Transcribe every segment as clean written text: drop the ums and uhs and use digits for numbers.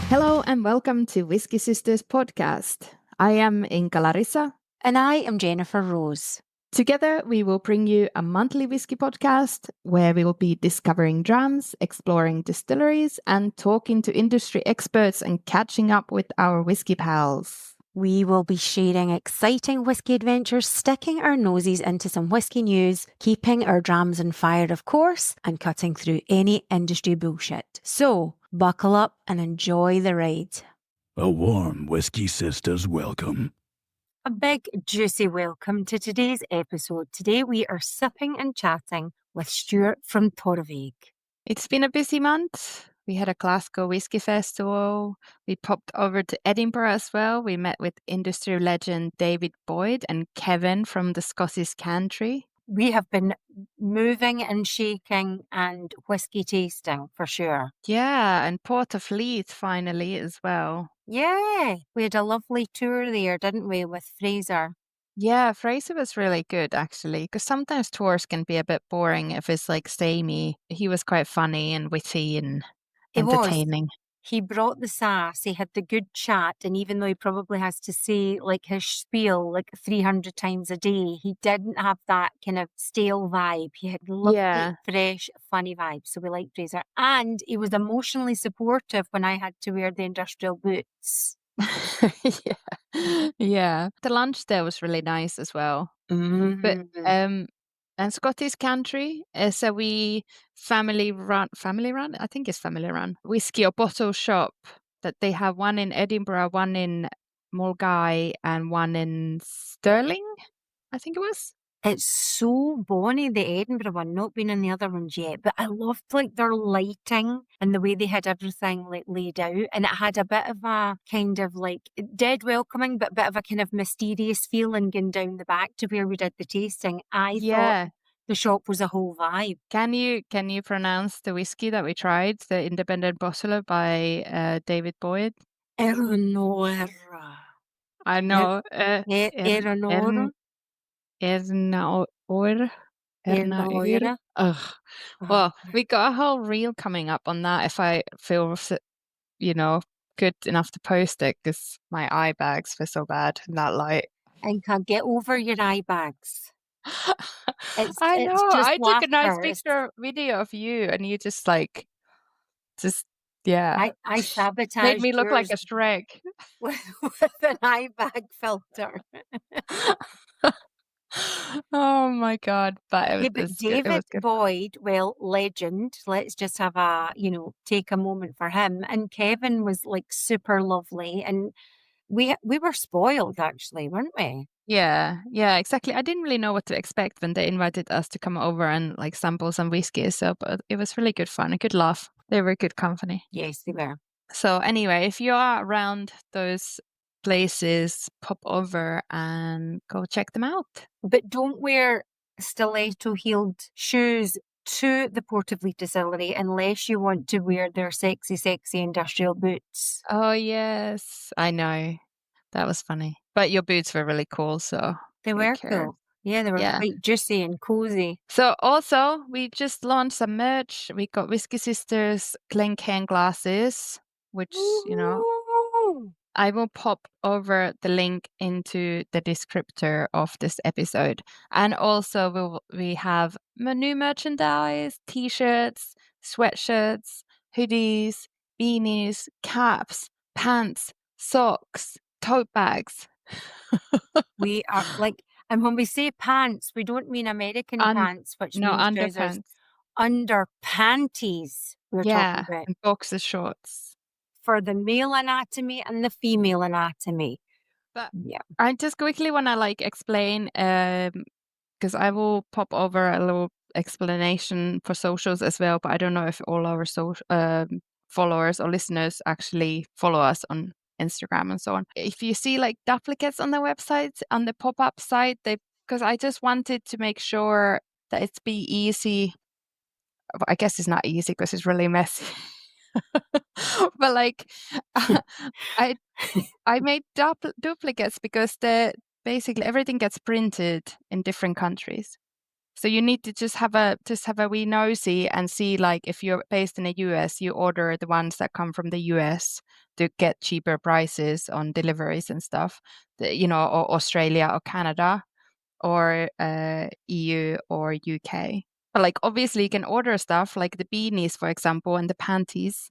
Hello and welcome to Whisky Sisters podcast. I am Inka Larissa. And I am Jennifer Rose. Together, we will bring you a monthly whiskey podcast where we will be discovering drams, exploring distilleries, and talking to industry experts and catching up with our whiskey pals. We will be sharing exciting whiskey adventures, sticking our noses into some whiskey news, keeping our drams on fire, of course, and cutting through any industry bullshit. So, buckle up and enjoy the ride. A warm Whisky Sisters welcome. A big, juicy welcome to today's episode. Today we are sipping and chatting with Stewart from Torabhaig. It's been a busy month. We had a Glasgow Whisky Festival. We popped over to Edinburgh as well. We met with industry legend David Boyd and Kevin from the Scottish Country. We have been moving and shaking and whiskey tasting for sure. Yeah, and Port of Leith finally as well. Yeah, we had a lovely tour there, didn't we, with Fraser? Yeah, Fraser was really good actually, because sometimes tours can be a bit boring if it's like samey. He was quite funny and witty and entertaining. He brought the sass, he had the good chat, and even though he probably has to say like his spiel like 300 times a day, he didn't have that kind of stale vibe. He had lovely, fresh, funny vibes. So we liked Fraser. And he was emotionally supportive when I had to wear the industrial boots. Yeah. The lunch there was really nice as well. Mm-hmm. But and Scottish Country, so we family run, I think it's family run, whiskey or bottle shop that they have one in Edinburgh, one in Mulgai and one in Stirling, I think it was. It's so bonny, the Edinburgh one, not been in the other ones yet, but I loved like their lighting and the way they had everything like laid out, and it had a bit of a kind of like dead welcoming, but a bit of a kind of mysterious feeling going down the back to where we did the tasting. I thought the shop was a whole vibe. Can you pronounce the whiskey that we tried, the independent bottler by David Boyd? Eranora. I know. Eranora. Ernaoir. Well, we got a whole reel coming up on that if I feel, good enough to post it, because my eye bags feel so bad in that light. And can get over your eye bags. I know. I took a nice video of you, and you just yeah. I sabotaged. Made me look like a Shrek with an eye bag filter. Oh my God. But David Boyd, well, legend. Let's just have take a moment for him. And Kevin was like super lovely. And we were spoiled actually, weren't we? Yeah, exactly. I didn't really know what to expect when they invited us to come over and like sample some whiskey. But it was really good fun, a good laugh. They were good company. Yes, they were. So anyway, if you are around those places, pop over and go check them out. But don't wear stiletto-heeled shoes to the Port of Leith Distillery unless you want to wear their sexy industrial boots. Oh, yes. I know. That was funny. But your boots were really cool, so... They were cool. Yeah, they were quite juicy and cozy. So also, we just launched some merch. We got Whisky Sisters Glencairn glasses, which, I will pop over the link into the descriptor of this episode. And also we have new merchandise, t-shirts, sweatshirts, hoodies, beanies, caps, pants, socks, tote bags. We are like, and when we say pants, we don't mean American pants, which means underpants. Under panties, we're talking about. And boxer shorts. For the male anatomy and the female anatomy. But I just quickly want to explain, because I will pop over a little explanation for socials as well, but I don't know if all our followers or listeners actually follow us on Instagram and so on. If you see duplicates on the website, on the pop-up site, because I just wanted to make sure that it's be easy I guess it's not easy because it's really messy. But like, I I made duplicates because basically everything gets printed in different countries. So you need to just have a wee nosy and see, like, if you're based in the US, you order the ones that come from the US to get cheaper prices on deliveries and stuff. Or Australia or Canada or EU or UK. But like, obviously you can order stuff like the beanies, for example, and the panties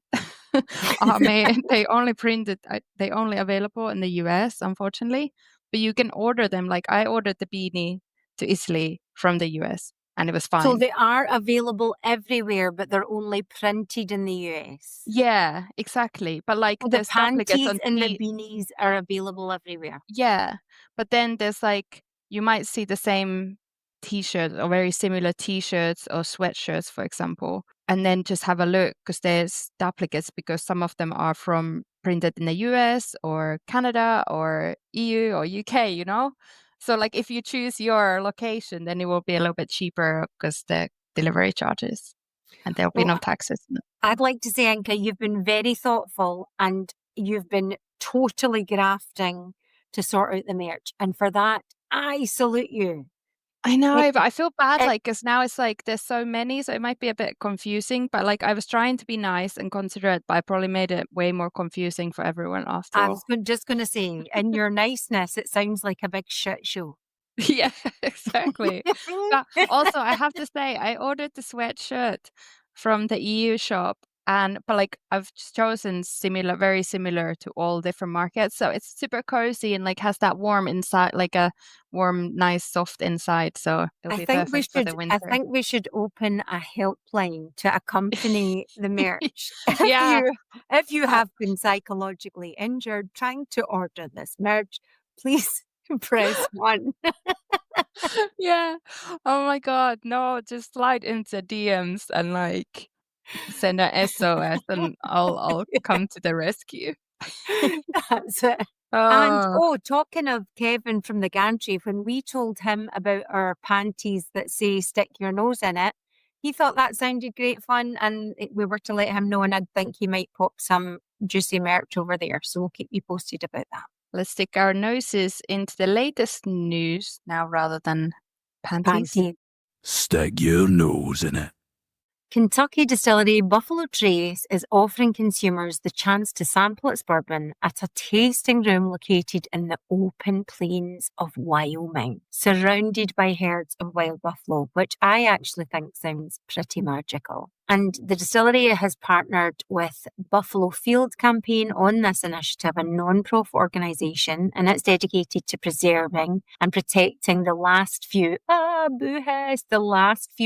are made. They only available in the US, unfortunately. But you can order them. Like, I ordered the beanie to Italy from the US, and it was So fine. they are available everywhere, but they're only printed in the US. Yeah, exactly. But like, So the there's duplicates panties on and the beanies are available everywhere. Yeah, but then there's like, you might see the same t-shirt or very similar t-shirts or sweatshirts, for example, and then just have a look because there's duplicates, because some of them are from printed in the US or Canada or EU or UK. So like, if you choose your location, then it will be a little bit cheaper because the delivery charges, and there'll be Well, no taxes. I'd like to say, Anka, you've been very thoughtful and you've been totally grafting to sort out the merch. And for that, I salute you. I know, It, but I feel bad, it, like, because now it's like there's so many, so it might be a bit confusing. But like, I was trying to be nice and considerate, but I probably made it way more confusing for everyone after I all. was just going to say, in your niceness, it sounds like a big shit show. Yeah, exactly. But also, I have to say, I ordered the sweatshirt from the EU shop, but like, I've chosen very similar to all different markets, so it's super cozy and like has that warm inside, like a warm, nice, soft inside. So it'll be perfect for the I winter. think we should open a helpline to accompany the merch. Yeah. If you I- have been psychologically injured trying to order this merch, please press 1. Yeah. Oh my God. No, just slide into DMs and like send a SOS, and I'll come to the rescue. That's it. And Oh, talking of Kevin from the gantry, when we told him about our panties that say stick your nose in it, he thought that sounded great fun, and we were to let him know, and I'd think he might pop some juicy merch over there. So we'll keep you posted about that. let's stick our noses into the latest news now rather than panties. Panty. Stick your nose in it. Kentucky Distillery Buffalo Trace is offering consumers the chance to sample its bourbon at a tasting room located in the open plains of Wyoming, surrounded by herds of wild buffalo, which I actually think sounds pretty magical. And the distillery has partnered with Buffalo Field Campaign on this initiative, a non-profit organisation, and it's dedicated to preserving and protecting the last few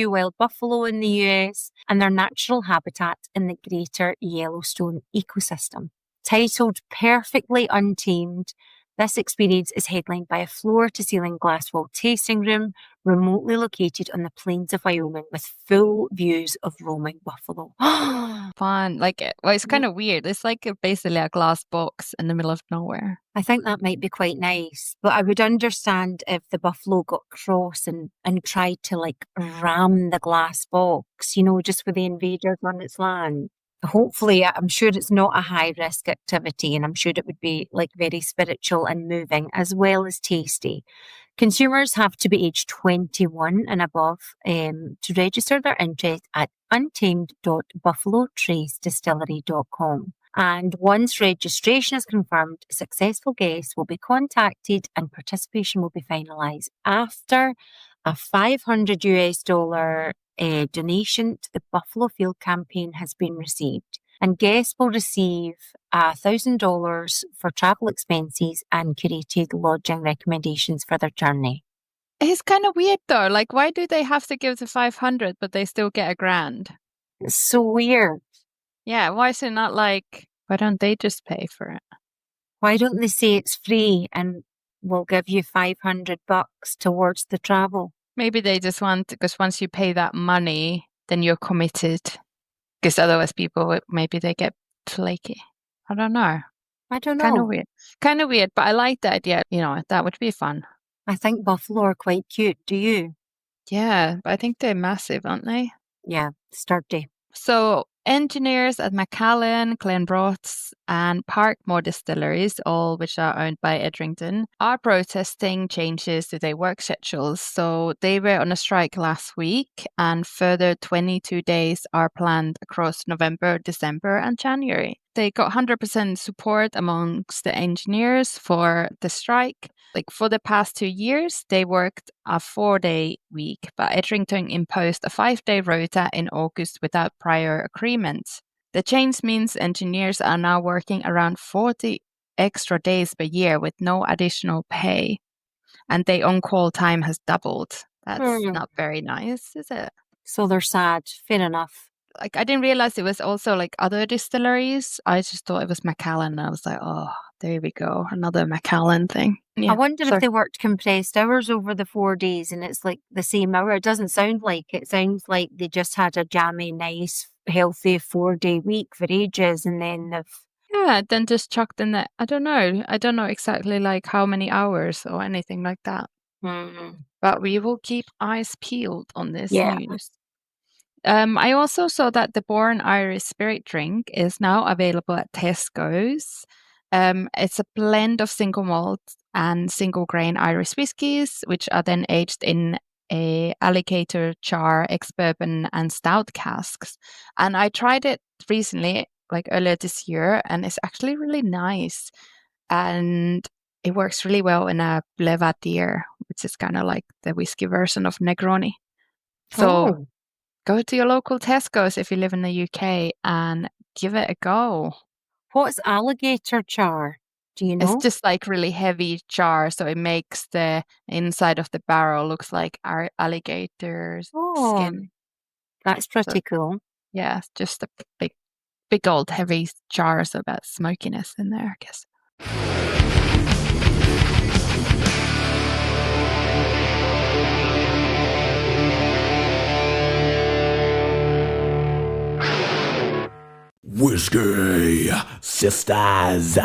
wild buffalo in the US and their natural habitat in the greater Yellowstone ecosystem. Titled Perfectly Untamed, this experience is headlined by a floor-to-ceiling glass-walled tasting room remotely located on the plains of Wyoming with full views of roaming buffalo. Fun. Like, well, it's kind of weird. It's like basically a glass box in the middle of nowhere. I think that might be quite nice, but I would understand if the buffalo got cross and tried to like ram the glass box, just with the invaders on its land. Hopefully, I'm sure it's not a high risk activity, and I'm sure it would be like very spiritual and moving as well as tasty. Consumers have to be aged 21 and above to register their interest at untamed.buffalotracedistillery.com. And once registration is confirmed, successful guests will be contacted and participation will be finalised after a $500 donation to the Buffalo Field Campaign has been received. And guests will receive $1,000 for travel expenses and curated lodging recommendations for their journey. It's kind of weird though. Like, why do they have to give the 500 but they still get $1,000? It's so weird. Yeah, why is it not like, why don't they just pay for it? Why don't they say it's free and we'll give you $500 towards the travel? Maybe they just want, because once you pay that money, then you're committed. Because otherwise maybe they get flaky. I don't know. I don't know. Kind of weird, but I like the idea. That would be fun. I think buffalo are quite cute. Do you? Yeah, but I think they're massive, aren't they? Yeah, sturdy. So engineers at Macallan, Glenrothes and Parkmore distilleries, all which are owned by Edrington, are protesting changes to their work schedules. So they were on a strike last week and further 22 days are planned across November, December and January. They got 100% support amongst the engineers for the strike. Like for the past 2 years, they worked a 4-day week, but Edrington imposed a 5-day rota in August without prior agreement. The change means engineers are now working around 40 extra days per year with no additional pay, and their on-call time has doubled. That's not very nice, is it? So they're sad. Fair enough. Like I didn't realize it was also like other distilleries. I just thought it was Macallan. And I was like, oh, there we go, another Macallan thing. Yeah, I wonder sorry. if they worked compressed hours over the 4 days and it's like the same hour. It doesn't sound like it. Sounds like they just had a jammy, nice, healthy 4-day week for ages and then Yeah, then just chucked in that. I don't know exactly like how many hours or anything like that. But we will keep eyes peeled on this news. I also saw that the Born Irish Spirit drink is now available at Tesco's. It's a blend of single malt and single grain Irish whiskies, which are then aged in a alligator char, ex-bourbon and stout casks. And I tried it recently, like earlier this year, and it's actually really nice. And it works really well in a Blevadier, which is kind of like the whiskey version of Negroni. So go to your local Tesco's if you live in the UK and give it a go. What's alligator char? Do you know? It's just like really heavy char, so it makes the inside of the barrel looks like alligator's skin. That's pretty cool. Yeah, it's just a big old heavy char, so that smokiness in there, I guess. Whisky Sisters.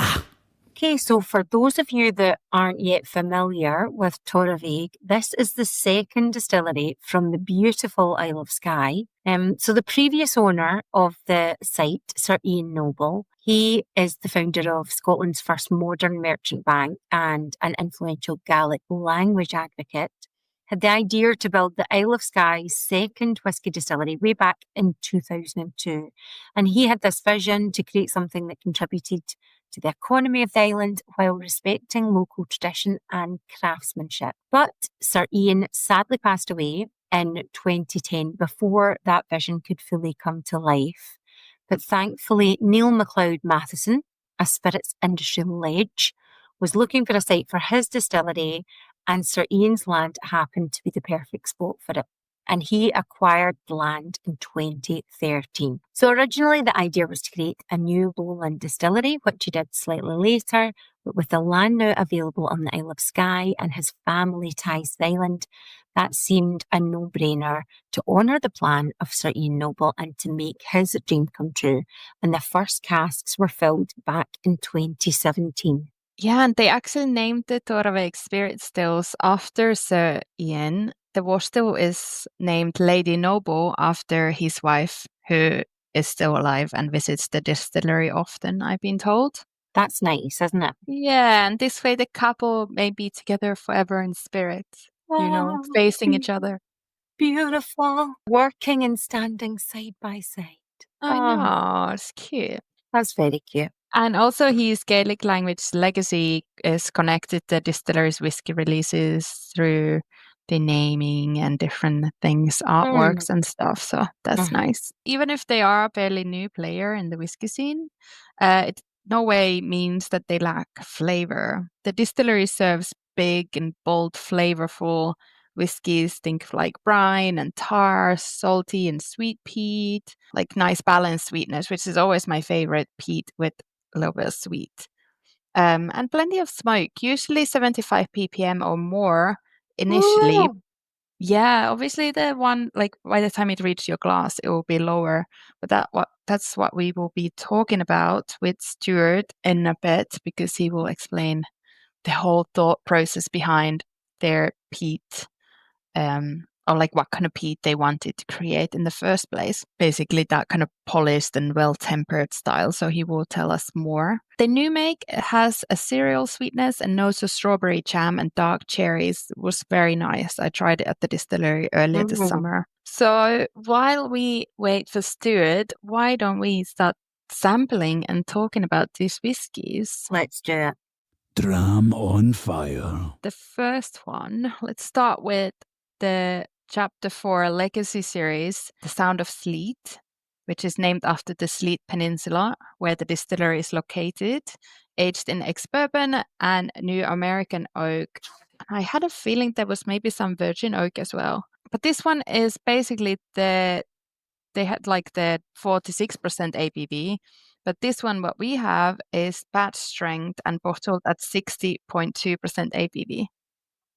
Okay, so for those of you that aren't yet familiar with Torabhaig, this is the second distillery from the beautiful Isle of Skye. So the previous owner of the site, Sir Ian Noble, he is the founder of Scotland's first modern merchant bank and an influential Gaelic language advocate, had the idea to build the Isle of Skye's second whisky distillery way back in 2002. And he had this vision to create something that contributed to the economy of the island while respecting local tradition and craftsmanship. But Sir Ian sadly passed away in 2010 before that vision could fully come to life. But thankfully, Neil MacLeod Matheson, a spirits industry ledge, was looking for a site for his distillery, and Sir Ian's land happened to be the perfect spot for it. And he acquired the land in 2013. So originally the idea was to create a new lowland distillery, which he did slightly later, but with the land now available on the Isle of Skye and his family ties to the island, that seemed a no-brainer to honour the plan of Sir Ian Noble and to make his dream come true. And the first casks were filled back in 2017. Yeah, and they actually named the Torabhaig Spirit Stills after Sir Ian. The wash still is named Lady Noble after his wife, who is still alive and visits the distillery often, I've been told. That's nice, isn't it? Yeah, and this way the couple may be together forever in spirit, facing each other. Beautiful. Working and standing side by side. I know, it's cute. That's very cute. And also his Gaelic language legacy is connected to distillery's whiskey releases through the naming and different things, artworks and stuff. So that's nice. Even if they are a fairly new player in the whiskey scene, it no way means that they lack flavor. The distillery serves big and bold, flavorful whiskies. Think of like brine and tar, salty and sweet peat, like nice balanced sweetness, which is always my favorite, peat with a little bit of sweet. And plenty of smoke, usually 75 ppm or more initially. Ooh. Yeah, obviously the one, like by the time it reaches your glass, it will be lower. But that's what we will be talking about with Stewart in a bit, because he will explain the whole thought process behind their peat or like what kind of peat they wanted to create in the first place. Basically, that kind of polished and well-tempered style. So he will tell us more. The new make has a cereal sweetness and notes of strawberry jam and dark cherries. It was very nice. I tried it at the distillery earlier this summer. So while we wait for Stewart, why don't we start sampling and talking about these whiskies? Let's do it. Drum on fire. The first one, let's start with the Chapter 4 Legacy series, The Sound of Sleet, which is named after the Sleet Peninsula, where the distillery is located, aged in ex-bourbon and New American oak. I had a feeling there was maybe some virgin oak as well. But this one is basically they had like the 46% ABV. But this one, what we have, is batch strength and bottled at 60.2% ABV.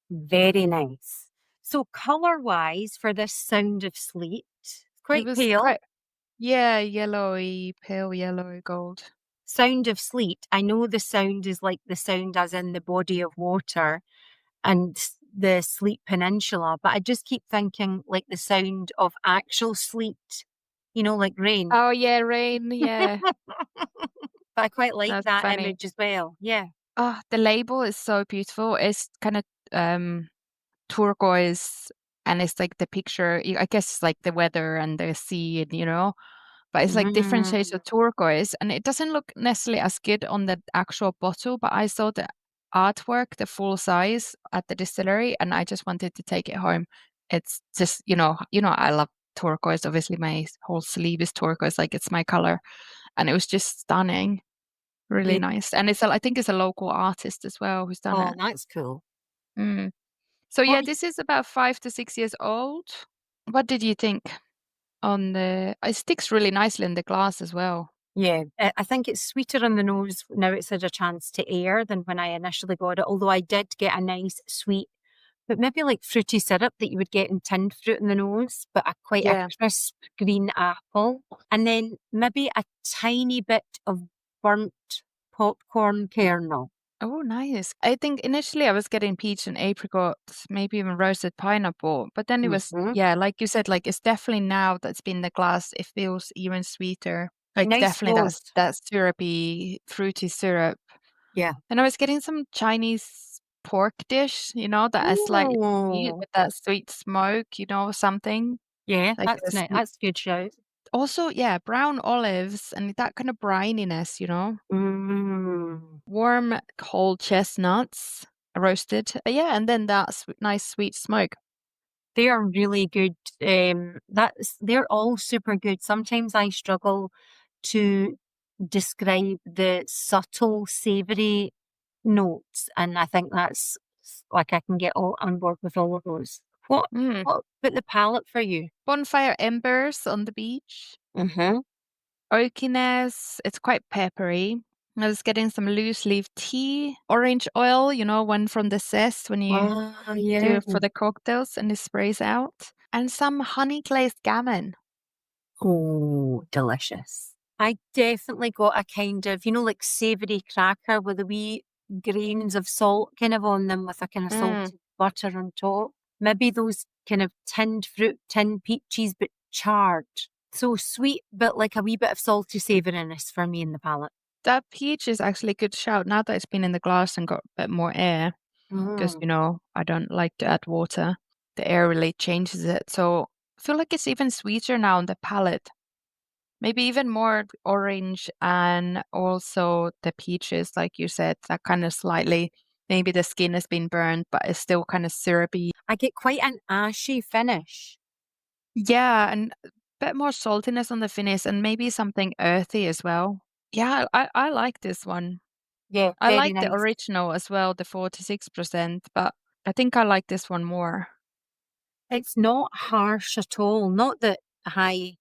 Very nice. So colour-wise, for this Sound of Sleet, quite It was pale. yellowy, pale yellow gold. Sound of Sleet, I know the sound is like the sound as in the body of water and the Sleet Peninsula, but I just keep thinking like the sound of actual sleet, like rain. Oh, yeah, rain, yeah. But I quite like That's that funny. image as well. Yeah. Oh, the label is so beautiful. It's kind of turquoise, and it's like the picture, I guess it's like the weather and the sea, but it's like different shades of turquoise, and it doesn't look necessarily as good on the actual bottle, but I saw the artwork, the full size at the distillery, and I just wanted to take it home. It's just, I love turquoise. Obviously, my whole sleeve is turquoise, like it's my color, and it was just stunning. Really Yeah. nice. And I think it's a local artist as well who's done Oh, it. that's cool. So yeah, What- this is about 5 to 6 years old. What did you think it sticks really nicely in the glass as well. Yeah, I think it's sweeter on the nose now it's had a chance to air than when I initially got it, although I did get a nice sweet, but maybe like fruity syrup that you would get in tinned fruit in the nose, but quite a Yeah. crisp green apple. And then maybe a tiny bit of burnt popcorn kernel. Oh, nice. I think initially I was getting peach and apricot, maybe even roasted pineapple, but then it was, like you said, like it's definitely now that's been the glass, it feels even sweeter. Like Nice definitely roast. that syrupy, fruity syrup. Yeah. And I was getting some Chinese pork dish, that is slightly sweet Ooh. with that sweet smoke, something. Yeah, Like that's nice. That's a good shout. also, yeah, brown olives and that kind of brininess, warm cold chestnuts roasted. Yeah, and then that nice sweet smoke. They are really good. They're all super good. Sometimes I struggle to describe the subtle savoury notes, and I think that's like I can get all on board with all of those. What about the palate for you? Bonfire embers on the beach. Mm-hmm. Oakiness. It's quite peppery. I was getting some loose leaf tea, orange oil, one from the zest when you do it for the cocktails and it sprays out, and some honey glazed gammon. Oh, delicious. I definitely got a kind of, like savoury cracker with a wee grains of salt kind of on them with a kind of salted butter on top. Maybe those kind of tinned fruit, tinned peaches, but charred. So sweet, but like a wee bit of salty savouriness for me in the palate. That peach is actually a good shout now that it's been in the glass and got a bit more air. Because, I don't like to add water. The air really changes it. So I feel like it's even sweeter now on the palate. Maybe even more orange, and also the peaches, like you said, that kind of slightly, maybe the skin has been burned, but it's still kind of syrupy. I get quite an ashy finish. Yeah, and a bit more saltiness on the finish and maybe something earthy as well. Yeah, I like this one. Yeah, I very like the nice. original as well, the 46%, but I think I like this one more. It's not harsh at all. Not that high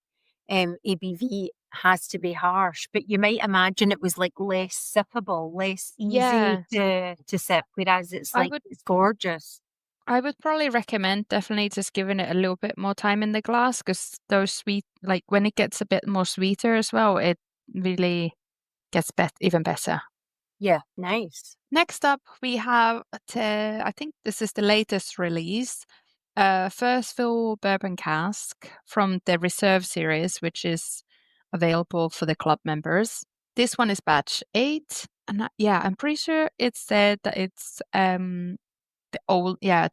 ABV has to be harsh, but you might imagine it was like less sippable, less easy to sip, whereas it's it's gorgeous. I would probably recommend definitely just giving it a little bit more time in the glass, because those sweet, like when it gets a bit more sweeter as well, it really gets even better. Yeah, nice. Next up, we have, I think this is the latest release, first fill bourbon cask from the Reserve series, which is available for the club members. This one is batch 8, and I'm pretty sure it said that it's the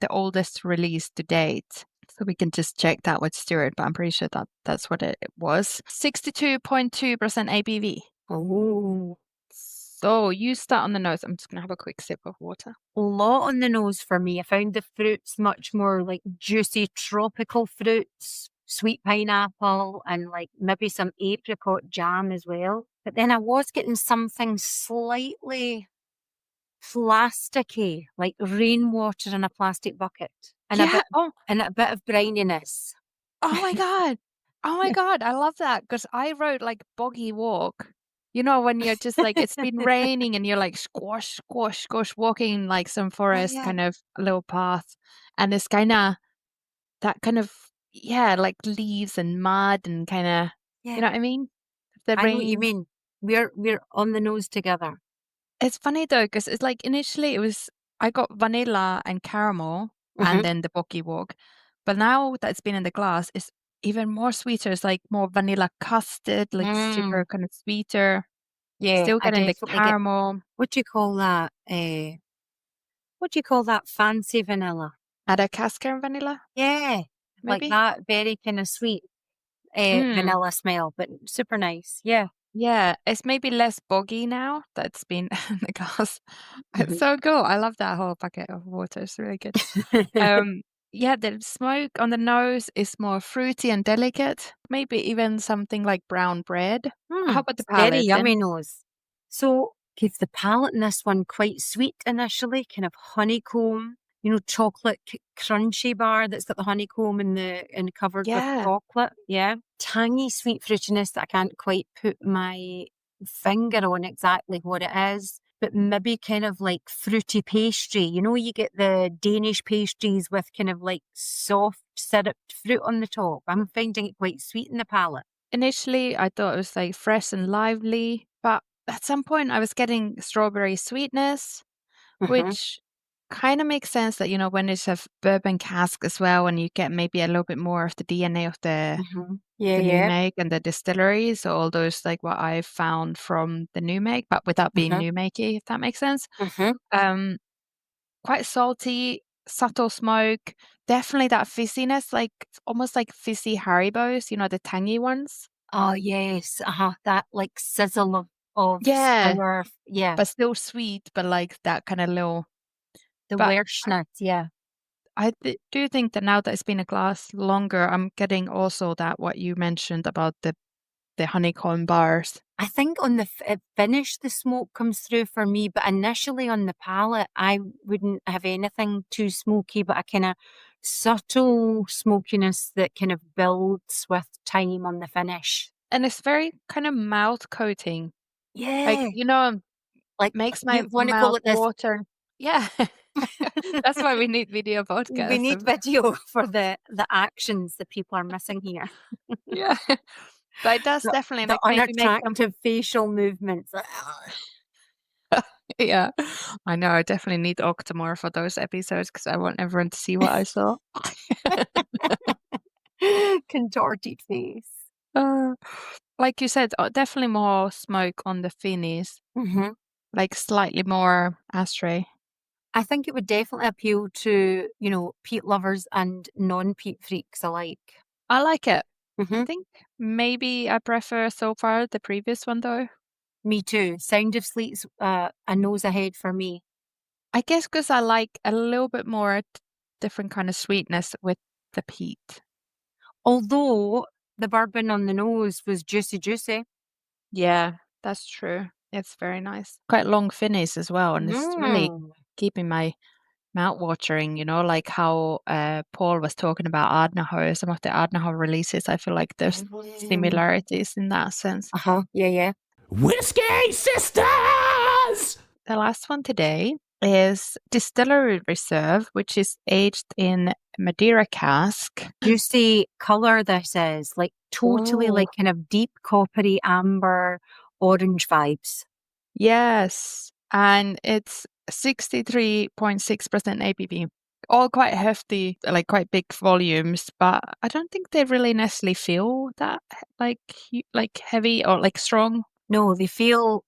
oldest release to date. So we can just check that with Stewart, but I'm pretty sure that's what it was. 62.2% ABV. Oh, So you start on the nose. I'm just gonna have a quick sip of water. a lot on the nose for me. I found the fruits much more like juicy tropical fruits, sweet pineapple, and like maybe some apricot jam as well. But then I was getting something slightly plasticky, like rainwater in a plastic bucket, and Yeah. a bit of brininess. Oh my God. Oh my God. I love that because I wrote like boggy walk. You know, when you're just like, it's been raining and you're like squash, squash, squash, walking like some forest Yeah. kind of little path. And it's kind of that kind of, like leaves and mud and kind of, Yeah, you know what I mean? The I know what you rain. mean. We're on the nose together. It's funny though, because it's like initially I got vanilla and caramel Mm-hmm. and then the boggy walk. But now that it's been in the glass, it's even more sweeter. It's like more vanilla custard, like super kind of sweeter. Yeah, Still I getting the definitely get. caramel. What do you call that? What do you call that fancy vanilla? Madagascar vanilla, Yeah, like maybe? that very kind of sweet Mm. vanilla smell, but super nice. Yeah. Yeah, it's maybe less boggy now that it's been in the glass. It's Mhm. so cool. I love that whole bucket of water. It's really good. Um, the smoke on the nose is more fruity and delicate. Maybe even something like brown bread. How about the It's very palate yummy then? nose. So give the palate in this one quite sweet initially, kind of honeycomb, chocolate crunchy bar that's got the honeycomb and covered with Yeah. chocolate. Yeah. Tangy sweet fruitiness that I can't quite put my finger on exactly what it is, but maybe kind of like fruity pastry. You get the Danish pastries with kind of like soft syruped fruit on the top. I'm finding it quite sweet in the palate. Initially, I thought it was like fresh and lively, but at some point I was getting strawberry sweetness, Mm-hmm. which kind of makes sense that, when it's a bourbon cask as well, and you get maybe a little bit more of the DNA of the Mm-hmm. Yeah, the new yeah. make and the distillery. So all those like what I found from the new make, but without being Mm-hmm. new makey, if that makes sense. Mm-hmm. Um, Quite salty, subtle smoke, definitely that fizziness, like almost like fizzy Haribos, the tangy ones. Oh yes, that like sizzle of Yeah, sour, yeah, but still sweet, but like that kind of little. the But Werschnitz, yeah. do think that now that it's been a glass longer, I'm getting also that what you mentioned about the honeycomb bars. I think on the finish, the smoke comes through for me, but initially on the palate, I wouldn't have anything too smoky, but a kind of subtle smokiness that kind of builds with time on the finish. And it's very kind of mouth coating. Like, Yeah, like makes my you want to call mouth it this. water. Yeah. That's why we need video We podcasts. need video for the actions that people are missing here. Yeah. But it does definitely The like maybe make them. unattractive facial movements. Yeah. I know. I definitely need Octomore for those episodes because I want everyone to see what I saw. Contorted face. Uh, like you said, definitely more smoke on the finis, Hmm. like slightly more ashtray. I think it would definitely appeal to, peat lovers and non-peat freaks alike. I like it. I Hmm. think maybe I prefer so far the previous one though. Me too. Sound of Sleet's a nose ahead for me. I guess because I like a little bit more different kind of sweetness with the peat. Although the bourbon on the nose was juicy, juicy. Yeah, that's true. It's very nice. Quite long finish as well, and it's really Mm. keeping my mouth watering, like how Paul was talking about Ardnaho, some of the Ardnaho releases. I feel like there's similarities in that sense. Uh-huh. Yeah, yeah. Whisky Sisters! The last one today is Distillery Reserve, which is aged in Madeira cask. Juicy color this is. Like totally Oh, like kind of deep coppery amber orange vibes. yes. And it's 63.6% ABV. all quite hefty, like quite big volumes, but I don't think they really necessarily feel that like heavy or like strong. No, they feel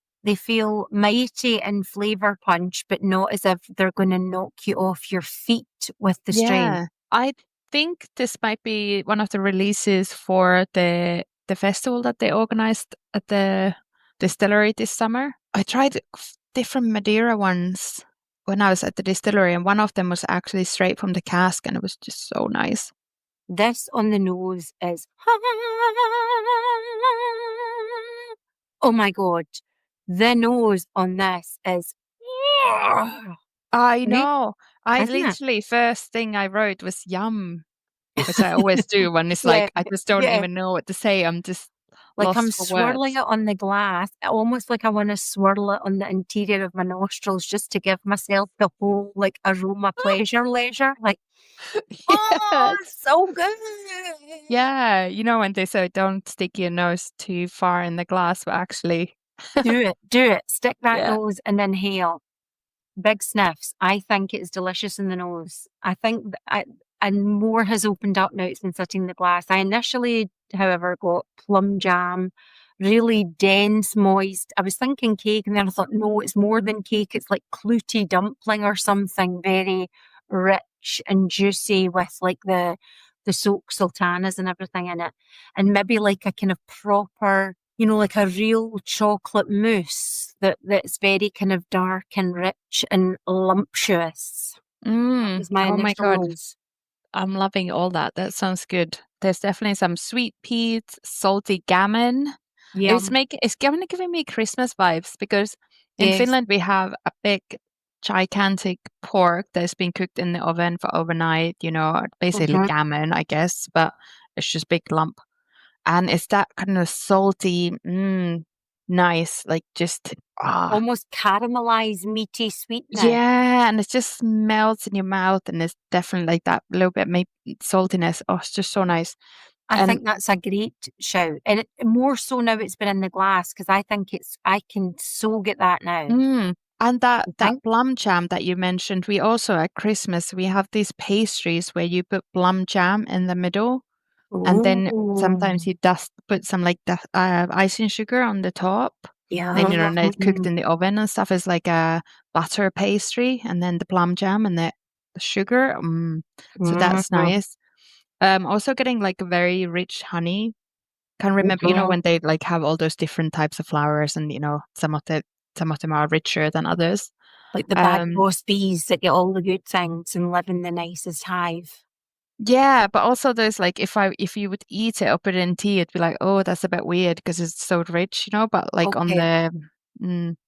mighty in flavour punch, but not as if they're going to knock you off your feet with the strength. Yeah, I think this might be one of the releases for the festival that they organized at the distillery this summer. I tried different Madeira ones when I was at the distillery, and one of them was actually straight from the cask, and it was just so nice. This on the nose is, oh my God, the nose on this is, I right? know. I Isn't it? literally first thing I wrote was yum, which I always do when it's Yeah, like I just don't yeah. even know what to say. I'm just Like I'm lost for swirling words. it on the glass, almost like I want to swirl it on the interior of my nostrils just to give myself the whole like aroma pleasure leisure. Like, oh, Yes. so good. Yeah, you know when they say don't stick your nose too far in the glass, but actually, Do it. Stick that yeah. nose and inhale. Big sniffs. I think it's delicious in the nose. I think and more has opened up now it's been sitting in the glass. I initially, however, got plum jam, really dense, moist. I was thinking cake, and then I thought, no, it's more than cake. It's like clouty dumpling or something, very rich and juicy with like the soaked sultanas and everything in it, and maybe like a kind of proper, you know, like a real chocolate mousse that's very kind of dark and rich and lumptuous. That was my Oh my initial God. nose. I'm loving all that. That sounds good. There's definitely some sweet peat, salty gammon. Yum. It's giving me Christmas vibes because in Yes. Finland we have a big gigantic pork that's been cooked in the oven for overnight, you know, basically Mhm. gammon, I guess, but it's just big lump. And it's that kind of salty, nice, like just Almost caramelized, meaty sweetness. yeah, and it just melts in your mouth, and it's definitely like that little bit maybe saltiness. Oh, it's just so nice. I And think that's a great shout. And more so now it's been in the glass because I think I can so get that now. mm, and I that think. plum jam that you mentioned, we also at Christmas we have these pastries where you put plum jam in the middle, and then sometimes Oh, you put some like icing sugar on the top. Then you know, and it's cooked yum. in the oven and stuff is like a butter pastry, and then the plum jam and the sugar. So that's Mhm. nice. Also getting like very rich honey. Can remember, you know, Mhm. when they like have all those different types of flowers, and you know, some of them are richer than others. Like the bag Um, boss bees that get all the good things and live in the nicest hive. yeah, but also there's like if you would eat it or put it in tea, it'd be like, oh, that's a bit weird because it's so rich, you know. But Okay.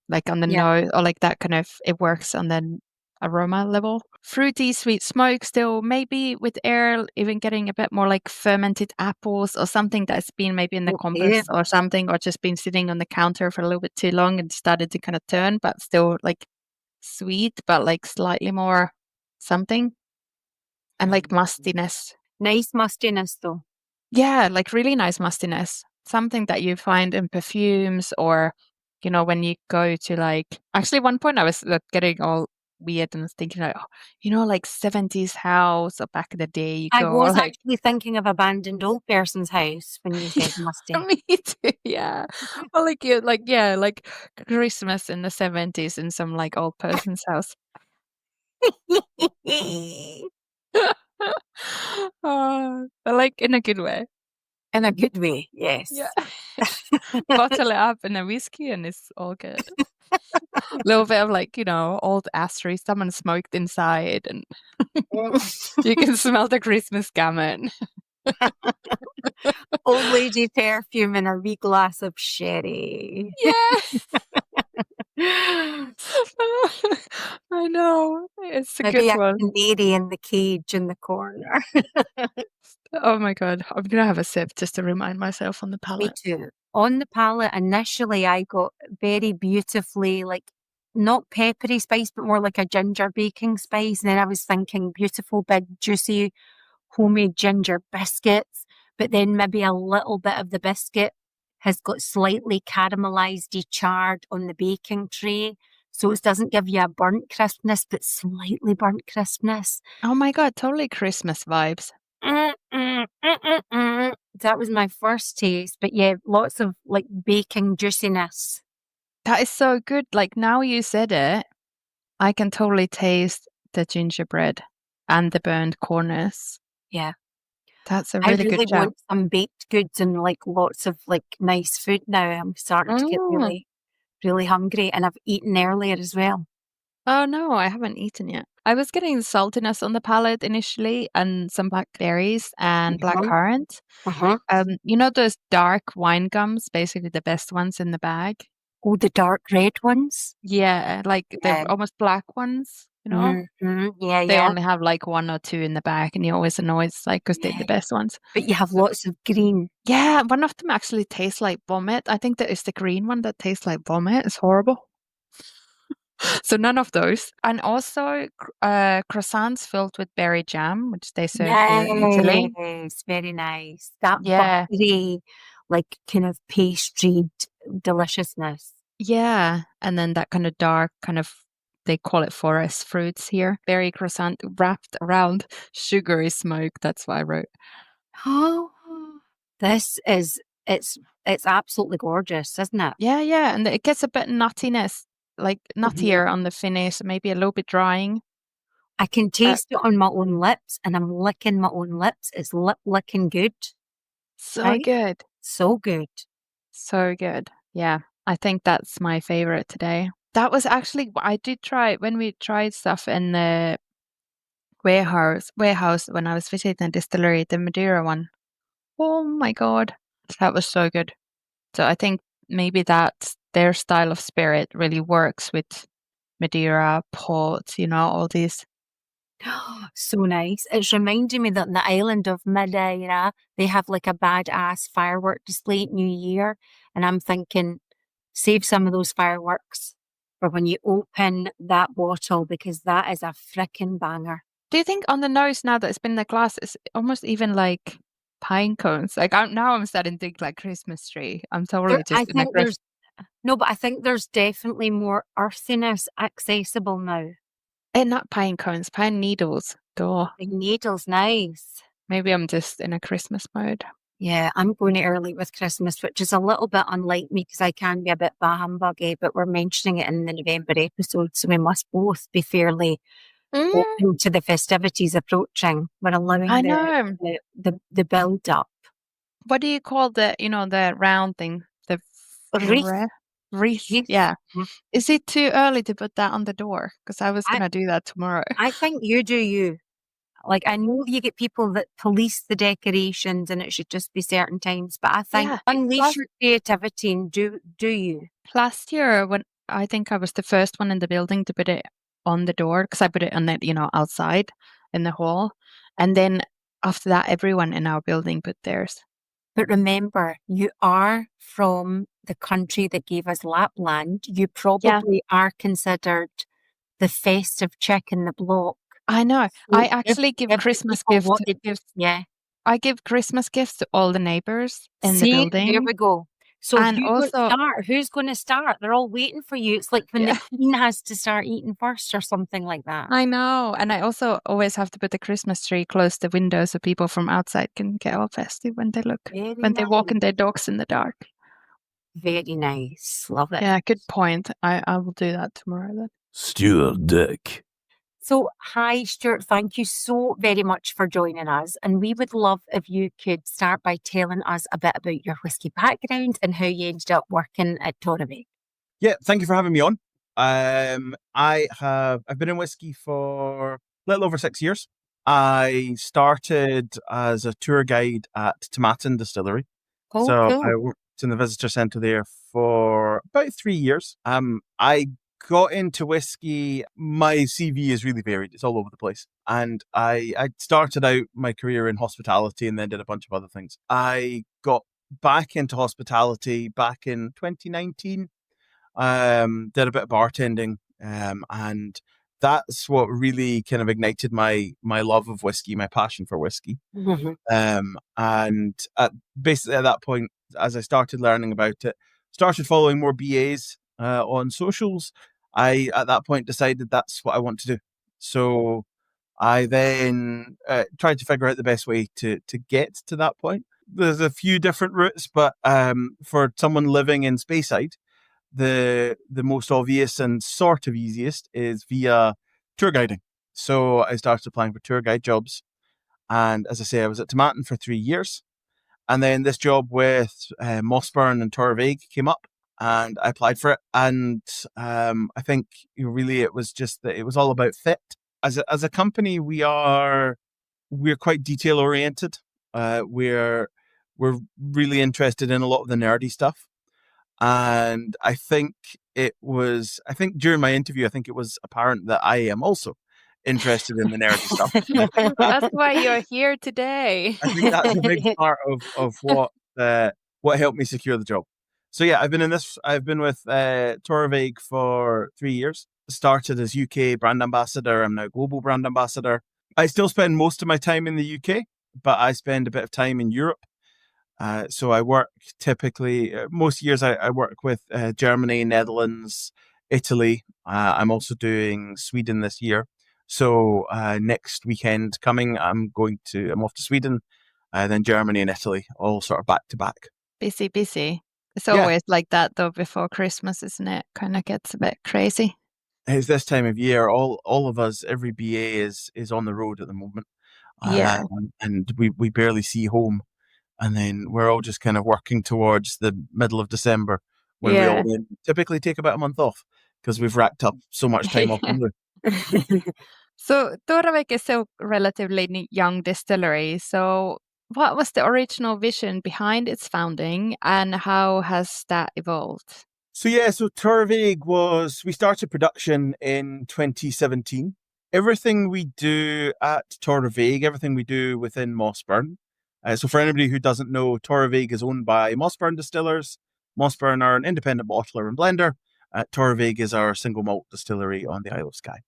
like on the Yeah. nose or like that kind of it works on the aroma level. Fruity, sweet smoke still, maybe with air, even getting a bit more like fermented apples or something that's been maybe in the Okay. compass or something, or just been sitting on the counter for a little bit too long and started to kind of turn, but still like sweet, but like slightly more something and like mustiness. Nice mustiness though. Yeah, like really nice mustiness. Something that you find in perfumes or, you know, when you go to like, actually, one point I was getting all weird and was thinking like, oh, you know, like 70s house or back in the day, you I go was like, actually thinking of abandoned old person's house when you said musty. me too, yeah. Or like, you like, yeah, like Christmas in the 70s in some like old person's house. Like in a good way. In a good way, Yeah. yes. Bottle it up in a whiskey and it's all good. Little bit of like, you know, old ashtray, someone smoked inside and you can smell the Christmas gammon. Old lady perfume and a wee glass of sherry. Yeah. I know. It's a Maybe good a one. canary in the cage in the corner. Oh my God. I'm gonna have a sip just to remind myself on the Me palate. too. On the palate, initially, I got very beautifully, like, not peppery spice, but more like a ginger baking spice. And then I was thinking beautiful, big, juicy, homemade ginger biscuits. But then maybe a little bit of the biscuit has got slightly caramelized, charred on the baking tray. So it doesn't give you a burnt crispness, but slightly burnt crispness. Oh my God, totally Christmas vibes. That was my first taste, but yeah, lots of like baking juiciness. That is so good. Like now you said it, I can totally taste the gingerbread and the burnt corners. Yeah. That's a I really good really shout. want some baked goods and like lots of like nice food now. I'm starting to get really, really hungry, and I've eaten earlier as well. Oh no, I haven't eaten yet. I was getting saltiness on the palate initially and some blackberries and blackcurrant. You know those dark wine gums, basically the best ones in the bag? Oh, the dark red ones? Yeah, like the almost black ones, you know? Yeah, They yeah. only have like one or two in the bag, and you always annoy it's like because they're the best ones. But you have lots of green. Yeah, one of them actually tastes like vomit. I think that is the green one that tastes like vomit. It's horrible. So none of those. And also croissants filled with berry jam, which they serve here in Italy. Yes, very nice. That Yeah. buttery, like kind of pastry deliciousness. Yeah. And then that kind of dark, they call it forest fruits here. Berry croissant wrapped around sugary smoke. That's what I wrote. Oh, it's absolutely gorgeous, isn't it? Yeah, yeah. And it gets a bit nuttiness, like nuttier on the finish, maybe a little bit drying. I can taste it on my own lips, and I'm licking my own lips. It's lip licking good. So Right? good. So good. So good. Yeah. I think that's my favorite today. That was actually, I did try when we tried stuff in the warehouse when I was visiting the distillery, the Madeira one. Oh my God. That was so good. So I think maybe that their style of spirit really works with Madeira, port, all these. So nice. It's reminding me that in the island of Madeira, they have like a badass firework display at New Year. And I'm thinking, save some of those fireworks for when you open that bottle, because that is a frickin' banger. Do you think on the nose now that it's been in the glass, it's almost even like pine cones? Like now I'm starting to think like Christmas tree. I'm totally I just in a think there's, no, but I think there's definitely more earthiness accessible now. not pine cones, pine needles. Duh. The needle's nice. Maybe I'm just in a Christmas mode. Yeah, I'm going early with Christmas, which is a little bit unlike me because I can be a bit bah humbuggy, but we're mentioning it in the November episode, so we must both be fairly open to the festivities approaching. We're allowing I know. the build up. What do you call the round thing? The Wreath. Wreath. Yeah. Is it too early to put that on the door? Because I was going to do that tomorrow. I think you do you. Like, I know you get people that police the decorations and it should just be certain times, but I think unleash your creativity and do you. Last year, when I think I was the first one in the building to put it on the door, because I put it on the, outside in the hall. And then after that, everyone in our building put theirs. But remember, you are from the country that gave us Lapland. You probably are considered the festive chick in the block. I know. I actually give Christmas gifts. Yeah. I give Christmas gifts to all the neighbors in the building. There we go. So and who's going to start? They're all waiting for you. It's like when the queen has to start eating first or something like that. I know. And I also always have to put the Christmas tree close to the window so people from outside can get all festive when they look, they walk in their dogs in the dark. Very nice. Love it. Yeah, good point. I will do that tomorrow then. Stewart Dick. So, hi, Stuart. Thank you so very much for joining us. And we would love if you could start by telling us a bit about your whisky background and how you ended up working at Torabhaig. Yeah, thank you for having me on. I've been in whisky for a little over 6 years. I started as a tour guide at Tomatin Distillery. Cool. I worked in the visitor centre there for about 3 years. I got into whiskey. My CV is really varied. It's all over the place. And I started out my career in hospitality and then did a bunch of other things. I got back into hospitality back in 2019. Did a bit of bartending. And that's what really kind of ignited my love of whiskey, my passion for whiskey. And basically at that point, as I started learning about it, started following more BAs on socials, I, at that point, decided that's what I want to do. So I then tried to figure out the best way to get to that point. There's a few different routes, but for someone living in Speyside, the most obvious and sort of easiest is via tour guiding. So I started applying for tour guide jobs. And as I say, I was at Tomatin for 3 years. And then this job with Mossburn and Torabhaig came up, and I applied for it. And I think really it was just that it was all about fit. As a company, we're quite detail oriented. We're really interested in a lot of the nerdy stuff. And I think during my interview, I think it was apparent that I am also interested in the nerdy stuff. That's why you're here today. I think that's a big part of what helped me secure the job. So yeah, I've been with Torabhaig for 3 years. Started as UK brand ambassador. I'm now global brand ambassador. I still spend most of my time in the UK, but I spend a bit of time in Europe. So I work typically, most years I work with Germany, Netherlands, Italy. I'm also doing Sweden this year. So next weekend coming, I'm off to Sweden, then Germany and Italy, all sort of back to back. Busy. It's Yeah. always like that though before Christmas, isn't it? Kind of gets a bit crazy. It's this time of year. All of us, every BA is on the road at the moment. Yeah. And we barely see home. And then we're all just kind of working towards the middle of December when we all then typically take about a month off because we've racked up so much time off. So Torabhaig is a relatively young distillery. So what was the original vision behind its founding and how has that evolved? So Torabhaig we started production in 2017. Everything we do at Torabhaig, everything we do within Mossburn. So for anybody who doesn't know, Torabhaig is owned by Mossburn Distillers. Mossburn are an independent bottler and blender. Torabhaig is our single malt distillery on the Isle of Skye.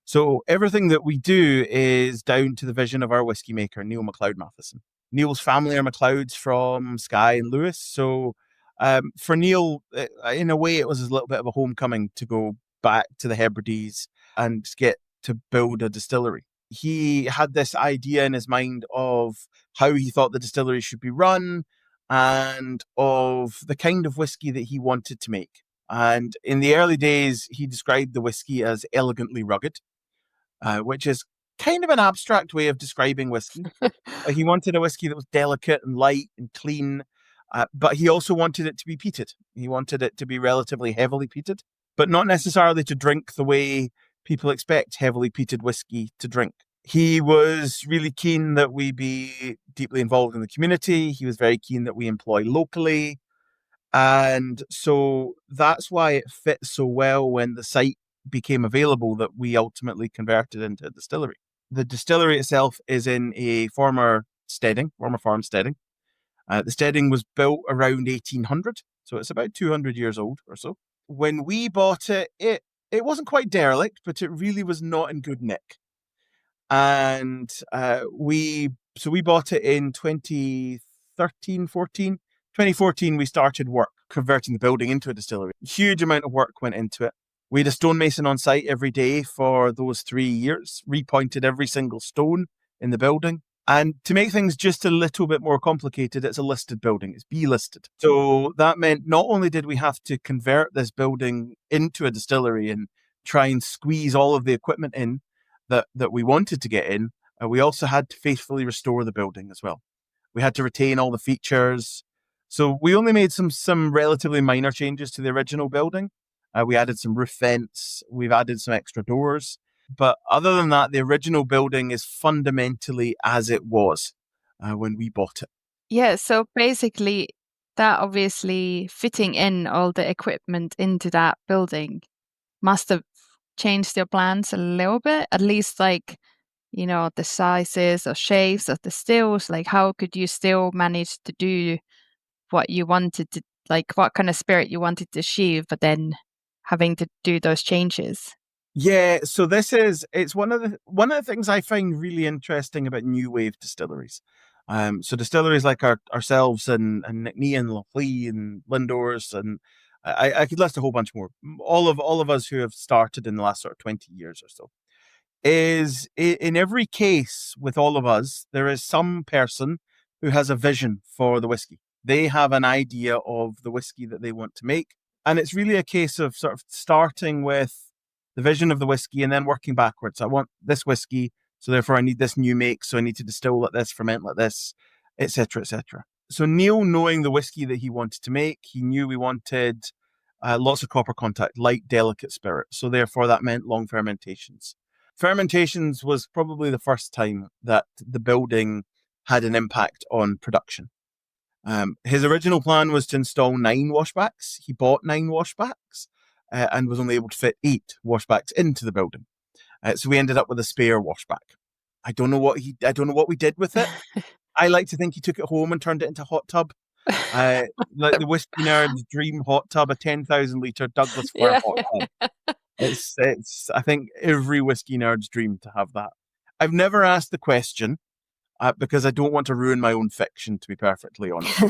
So everything that we do is down to the vision of our whiskey maker, Neil MacLeod Matheson. Neil's family are MacLeods from Skye and Lewis. So for Neil, in a way, it was a little bit of a homecoming to go back to the Hebrides and get to build a distillery. He had this idea in his mind of how he thought the distillery should be run and of the kind of whiskey that he wanted to make. And in the early days, he described the whiskey as elegantly rugged, which is kind of an abstract way of describing whiskey. He wanted a whiskey that was delicate and light and clean, but he also wanted it to be peated. He wanted it to be relatively heavily peated, but not necessarily to drink the way people expect heavily peated whiskey to drink. He was really keen that we be deeply involved in the community. He was very keen that we employ locally. And so that's why it fit so well when the site became available that we ultimately converted into a distillery. The distillery itself is in a former farm steading. The steading was built around 1800, so it's about 200 years old or so. When we bought it, it wasn't quite derelict, but it really was not in good nick. And we bought it in 2013, 14. 2014, we started work converting the building into a distillery. Huge amount of work went into it. We had a stonemason on site every day for those 3 years, repointed every single stone in the building. And to make things just a little bit more complicated, it's a listed building. It's B-listed. So that meant not only did we have to convert this building into a distillery and try and squeeze all of the equipment in that we wanted to get in, we also had to faithfully restore the building as well. We had to retain all the features. So we only made some relatively minor changes to the original building. We added some roof vents. We've added some extra doors. But other than that, the original building is fundamentally as it was when we bought it. Yeah, so basically that obviously fitting in all the equipment into that building must have changed your plans a little bit, at least like, you know, the sizes or shapes of the stills. Like how could you still manage to do what you wanted to, like what kind of spirit you wanted to achieve, but then having to do those changes? Yeah, so it's one of the things I find really interesting about new wave distilleries. So distilleries like ourselves and Nickney and Lochlee and Lindors and I could list a whole bunch more. All of us who have started in the last sort of 20 years or so, is in every case with all of us, there is some person who has a vision for the whiskey. They have an idea of the whiskey that they want to make. And it's really a case of sort of starting with the vision of the whiskey and then working backwards. I want this whiskey, so therefore I need this new make, so I need to distill like this, ferment like this, etc., etc. So Neil, knowing the whiskey that he wanted to make, he knew we wanted lots of copper contact, light, delicate spirit. So therefore that meant long fermentations. Fermentations was probably the first time that the building had an impact on production. His original plan was to install 9 washbacks. He bought 9 washbacks and was only able to fit 8 washbacks into the building. So we ended up with a spare washback. I don't know what we did with it. I like to think he took it home and turned it into a hot tub. Like the whiskey nerd's dream hot tub, a 10,000 litre Douglas fir Yeah. hot tub. It's I think every whiskey nerd's dream to have that. I've never asked the question because I don't want to ruin my own fiction, to be perfectly honest.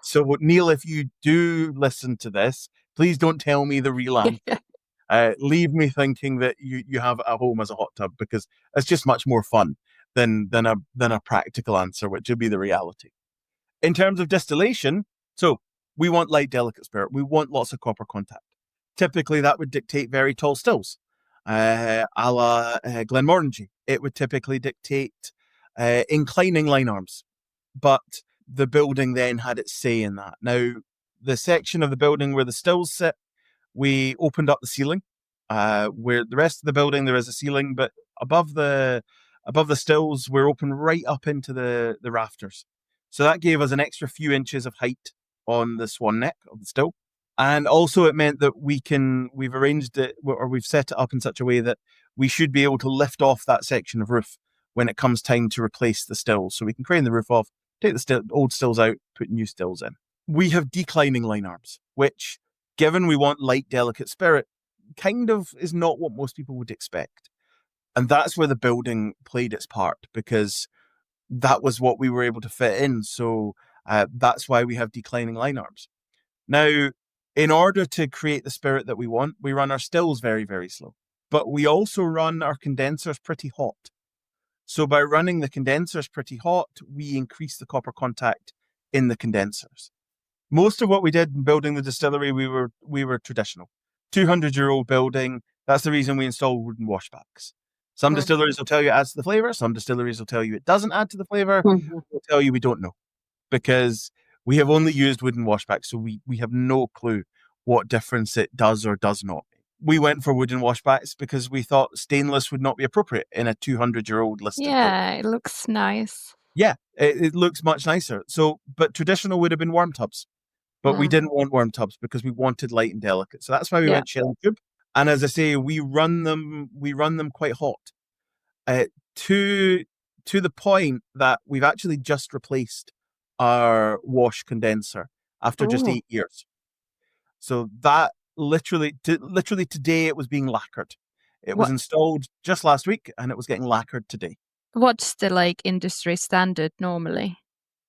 So Neil, if you do listen to this, please don't tell me the real answer. Leave me thinking that you have a home as a hot tub, because it's just much more fun than a practical answer, which would be the reality. In terms of distillation, so we want light, delicate spirit. We want lots of copper contact. Typically, that would dictate very tall stills, a la Glenmorangie. It would typically dictate inclining line arms. But the building then had its say in that. Now, the section of the building where the stills sit, we opened up the ceiling. Where the rest of the building, there is a ceiling, but above the stills, we're open right up into the rafters. So that gave us an extra few inches of height on the swan neck of the still. And also it meant that we've arranged it, or we've set it up in such a way that we should be able to lift off that section of roof when it comes time to replace the stills. So we can crane the roof off, take the old stills out, put new stills in. We have declining line arms, which, given we want light, delicate spirit, kind of is not what most people would expect. And that's where the building played its part, because that was what we were able to fit in. So that's why we have declining line arms. Now, in order to create the spirit that we want, we run our stills very, very slow. But we also run our condensers pretty hot. So by running the condensers pretty hot, we increase the copper contact in the condensers. Most of what we did in building the distillery, we were traditional. 200-year-old building. That's the reason we installed wooden washbacks. Some distilleries will tell you it adds to the flavor. Some distilleries will tell you it doesn't add to the flavor. They'll tell you we don't know, because we have only used wooden washbacks, so we have no clue what difference it does or does not. We went for wooden washbacks because we thought stainless would not be appropriate in a 200-year-old listed building. Yeah, it looks nice. Yeah, it looks much nicer. So, but traditional would have been worm tubs. But we didn't want worm tubs because we wanted light and delicate. So that's why we went shell tube. And as I say, we run them quite hot, to the point that we've actually just replaced our wash condenser after just 8 years. So that literally today it was being lacquered. It was installed just last week and it was getting lacquered today. What's the industry standard normally?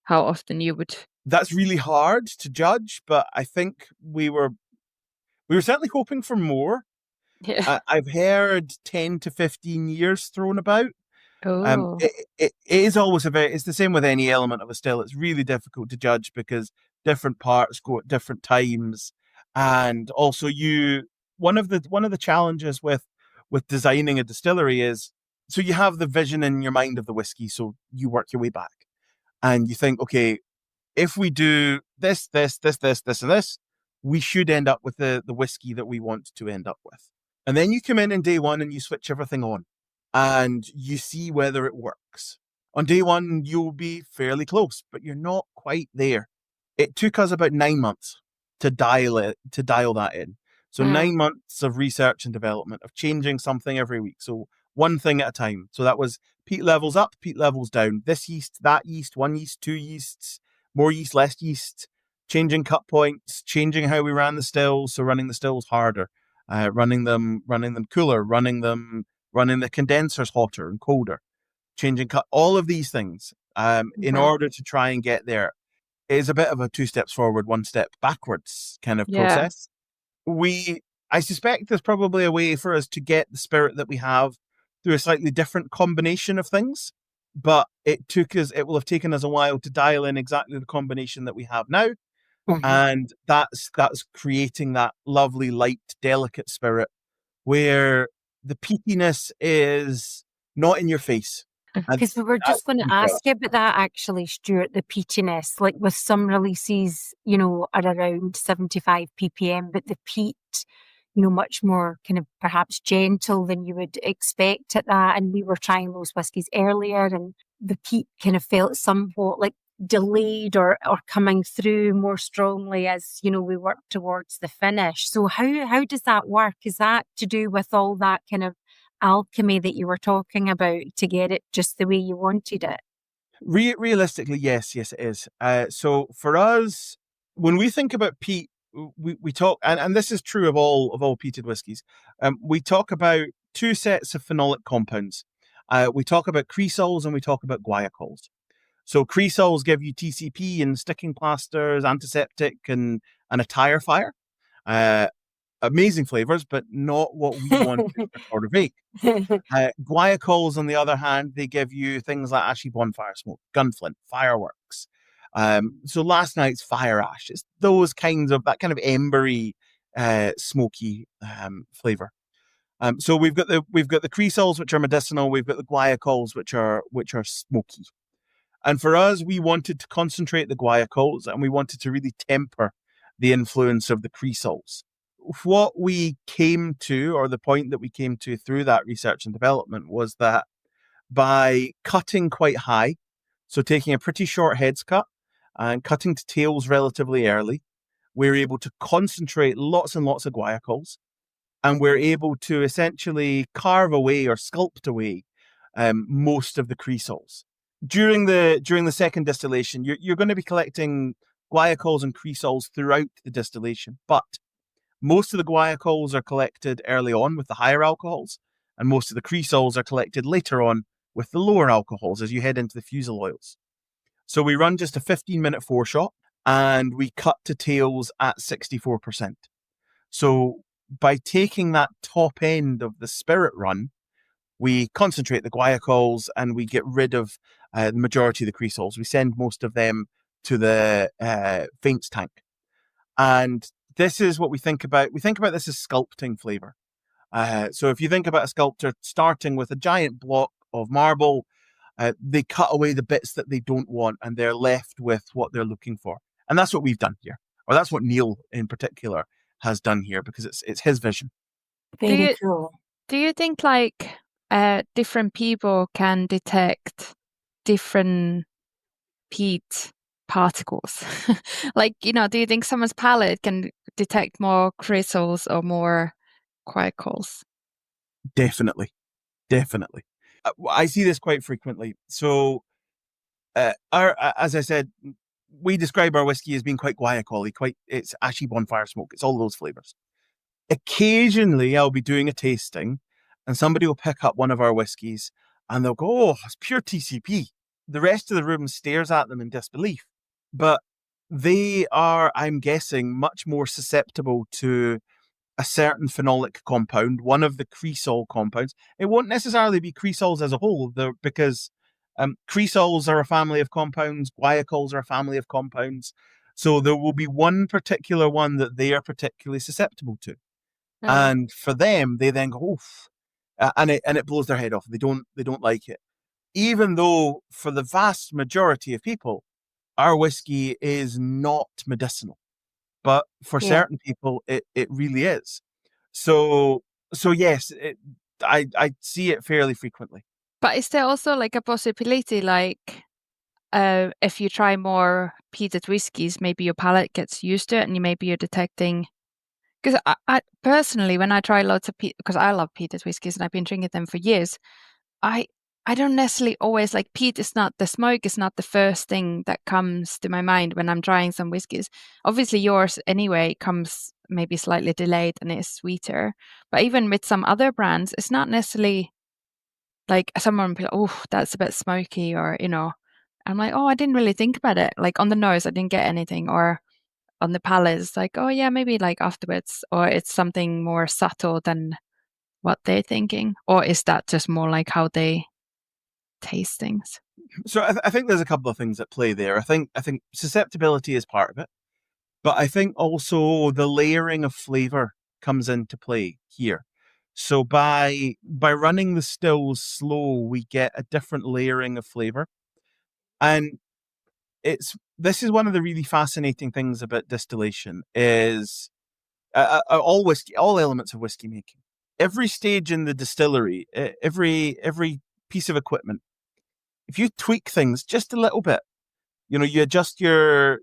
How often you would? That's really hard to judge, but I think we were certainly hoping for more. Yeah. I've heard 10 to 15 years thrown about. Oh. It is always it's the same with any element of a still. It's really difficult to judge because different parts go at different times. And also one of the challenges with designing a distillery is, so you have the vision in your mind of the whiskey. So you work your way back and you think, okay, if we do this, and this, we should end up with the whiskey that we want to end up with. And then you come in day one and you switch everything on and you see whether it works. On day one, you'll be fairly close, but you're not quite there. It took us about 9 months to dial that in. So 9 months of research and development, of changing something every week. So one thing at a time. So that was peat levels up, peat levels down, this yeast, that yeast, 1 yeast, 2 yeasts, more yeast, less yeast, changing cut points, changing how we ran the stills. So running the stills harder, running them cooler, running the condensers hotter and colder, changing cut, all of these things in order to try and get there. is a bit of a 2 steps forward, 1 step backwards kind of Yeah. process. I suspect there's probably a way for us to get the spirit that we have through a slightly different combination of things, but it will have taken us a while to dial in exactly the combination that we have now. And that's creating that lovely, light, delicate spirit where the peatiness is not in your face. Because we were just going to ask you about that actually, Stuart, the peatiness. Like with some releases, are around 75 ppm, but the peat, much more kind of perhaps gentle than you would expect at that. And we were trying those whiskies earlier, and the peat kind of felt somewhat like delayed or coming through more strongly as we work towards the finish. So how does that work? Is that to do with all that kind of alchemy that you were talking about to get it just the way you wanted it? Realistically, yes, it is. So for us, when we think about peat, we talk, and this is true of all peated whiskies. We talk about 2 sets of phenolic compounds. We talk about cresols and we talk about guaiacols. So cresols give you TCP and sticking plasters, antiseptic, and a tire fire. Amazing flavors, but not what we want for Torabhaig. Guaiacols, on the other hand, they give you things like ashy bonfire smoke, gunflint, fireworks. So last night's fire ash, it's that kind of embery, smoky flavor. So we've got the cresols, which are medicinal. We've got the guaiacols, which are smoky. And for us, we wanted to concentrate the guaiacols, and we wanted to really temper the influence of the cresols. What we came to, or the point that we came to through that research and development, was that by cutting quite high, so taking a pretty short heads cut and cutting to tails relatively early, we're able to concentrate lots and lots of guaiacols, and we're able to essentially carve away or sculpt away most of the cresols. During the second distillation, you're going to be collecting guaiacols and cresols throughout the distillation, but most of the guaiacols are collected early on with the higher alcohols, and most of the cresols are collected later on with the lower alcohols as you head into the fusel oils. So we run just a 15-minute foreshot, and we cut to tails at 64%. So by taking that top end of the spirit run, we concentrate the guaiacols and we get rid of the majority of the cresols. We send most of them to the faints tank. And this is what we think about. We think about this as sculpting flavor. So if you think about a sculptor starting with a giant block of marble, they cut away the bits that they don't want and they're left with what they're looking for. And that's what we've done here. Or that's what Neil in particular has done here, because it's his vision. Very cool. Do you think like different people can detect different peat particles? Like, do you think someone's palate can detect more cresols or more guaiacols? Definitely. I see this quite frequently. So, as I said, we describe our whiskey as being quite guaiacol-y, it's ashy bonfire smoke. It's all those flavors. Occasionally, I'll be doing a tasting and somebody will pick up one of our whiskeys and they'll go, "Oh, it's pure TCP." The rest of the room stares at them in disbelief. But they are, I'm guessing, much more susceptible to a certain phenolic compound, one of the cresol compounds. It won't necessarily be cresols as a whole, because cresols are a family of compounds, guaiacols are a family of compounds. So there will be one particular one that they are particularly susceptible to. And for them, they then go, "Oof," and it blows their head off. They don't like it. Even though for the vast majority of people, our whiskey is not medicinal. But for certain people, it really is. So yes, I see it fairly frequently. But is there also like a possibility, like if you try more peated whiskies, maybe your palate gets used to it, and maybe you're detecting? Because I personally, when I try lots of peat, because I love peated whiskies and I've been drinking them for years, I don't necessarily always like peat. The smoke is not the first thing that comes to my mind when I'm trying some whiskies. Obviously yours anyway comes maybe slightly delayed and is sweeter. But even with some other brands, it's not necessarily like someone will be like, "Oh, that's a bit smoky," or I'm like, oh, I didn't really think about it. Like on the nose, I didn't get anything, or on the palate, it's like, oh yeah, maybe like afterwards, or it's something more subtle than what they're thinking, or is that just more like how they taste things? So I think there's a couple of things at play there. I think susceptibility is part of it, but I think also the layering of flavor comes into play here. So by running the stills slow, we get a different layering of flavor, and this is one of the really fascinating things about distillation is all elements of whiskey making. Every stage in the distillery, every piece of equipment, if you tweak things just a little bit, you adjust your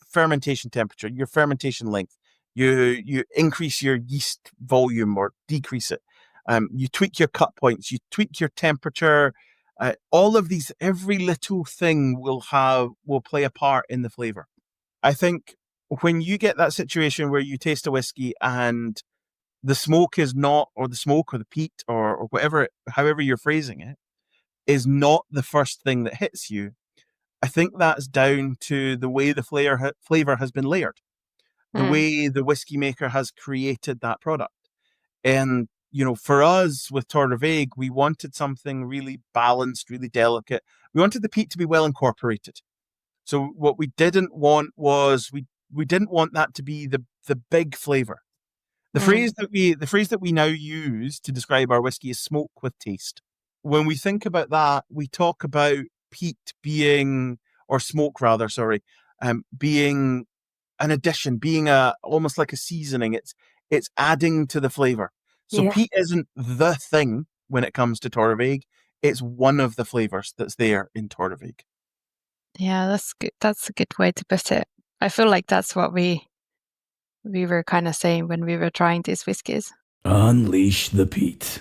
fermentation temperature, your fermentation length, you increase your yeast volume or decrease it. You tweak your cut points, you tweak your temperature. All of these, every little thing will play a part in the flavor. I think when you get that situation where you taste a whiskey and the smoke is not, or the smoke or the peat or whatever, however you're phrasing it, is not the first thing that hits you, I think that's down to the way the flavor has been layered, the way the whiskey maker has created that product. And, for us with Torabhaig, we wanted something really balanced, really delicate. We wanted the peat to be well incorporated. So what we didn't want was we didn't want that to be the big flavor. The phrase that we now use to describe our whiskey is smoke with taste. When we think about that, we talk about peat being, or smoke rather, being an addition, being almost like a seasoning. It's adding to the flavor. So peat isn't the thing when it comes to Torabhaig. It's one of the flavors that's there in Torabhaig. Yeah, that's good. That's a good way to put it. I feel like that's what we were kind of saying when we were trying these whiskies. Unleash the peat.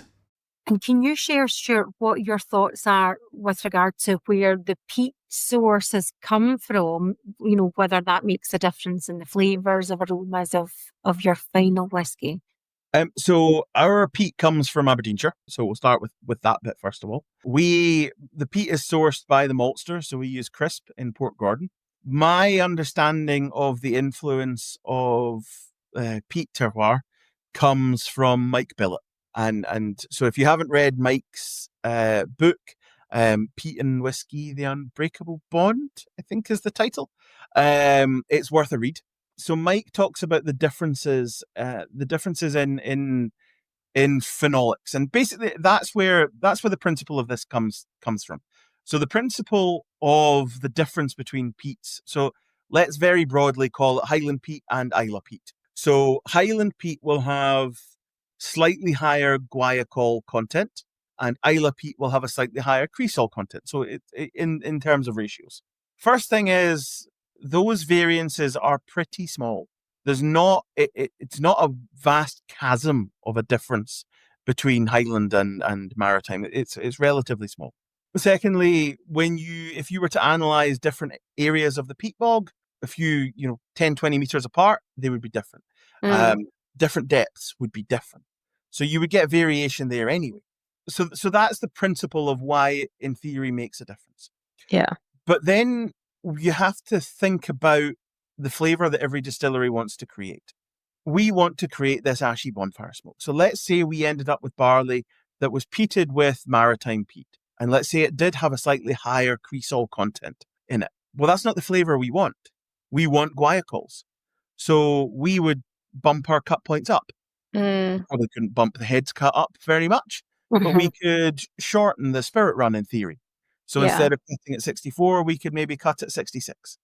And can you share, Stuart, what your thoughts are with regard to where the peat source has come from? Whether that makes a difference in the flavours of aromas of your final whiskey. So our peat comes from Aberdeenshire. So we'll start with that bit first of all. The peat is sourced by the maltster, so we use Crisp in Port Gordon. My understanding of the influence of peat terroir comes from Mike Billett. And so if you haven't read Mike's book, Peat and Whiskey, The Unbreakable Bond, I think is the title, it's worth a read. So Mike talks about the differences in phenolics, and basically that's where the principle of this comes from. So the principle of the difference between peats. So let's very broadly call it Highland peat and Islay peat. So Highland peat will have slightly higher guaiacol content, and Islay peat will have a slightly higher cresol content. So in terms of ratios. First thing is, those variances are pretty small. There's not it's not a vast chasm of a difference between Highland and Maritime. It's relatively small. Secondly, if you were to analyze different areas of the peat bog, a few 10, 20 meters apart, they would be different. Different depths would be different. So you would get variation there anyway. So that's the principle of why it, in theory, makes a difference. Yeah. But then you have to think about the flavor that every distillery wants to create. We want to create this ashy bonfire smoke. So let's say we ended up with barley that was peated with Maritime peat. And let's say it did have a slightly higher cresol content in it. Well, that's not the flavor we want. We want guaiacols. So we would bump our cut points up. Probably couldn't bump the heads cut up very much, but we could shorten the spirit run in theory. So instead of cutting at 64, we could maybe cut at 66.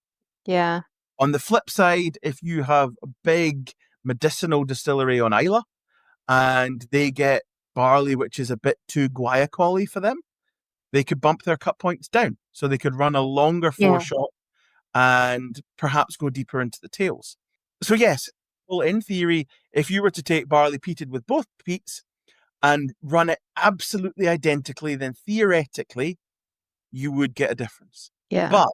Yeah. On the flip side, if you have a big medicinal distillery on Islay and they get barley which is a bit too guaiacol-y for them, they could bump their cut points down. So they could run a longer foreshot and perhaps go deeper into the tails. So yes, well, in theory, if you were to take barley peated with both peats and run it absolutely identically, then theoretically, you would get a difference. Yeah. But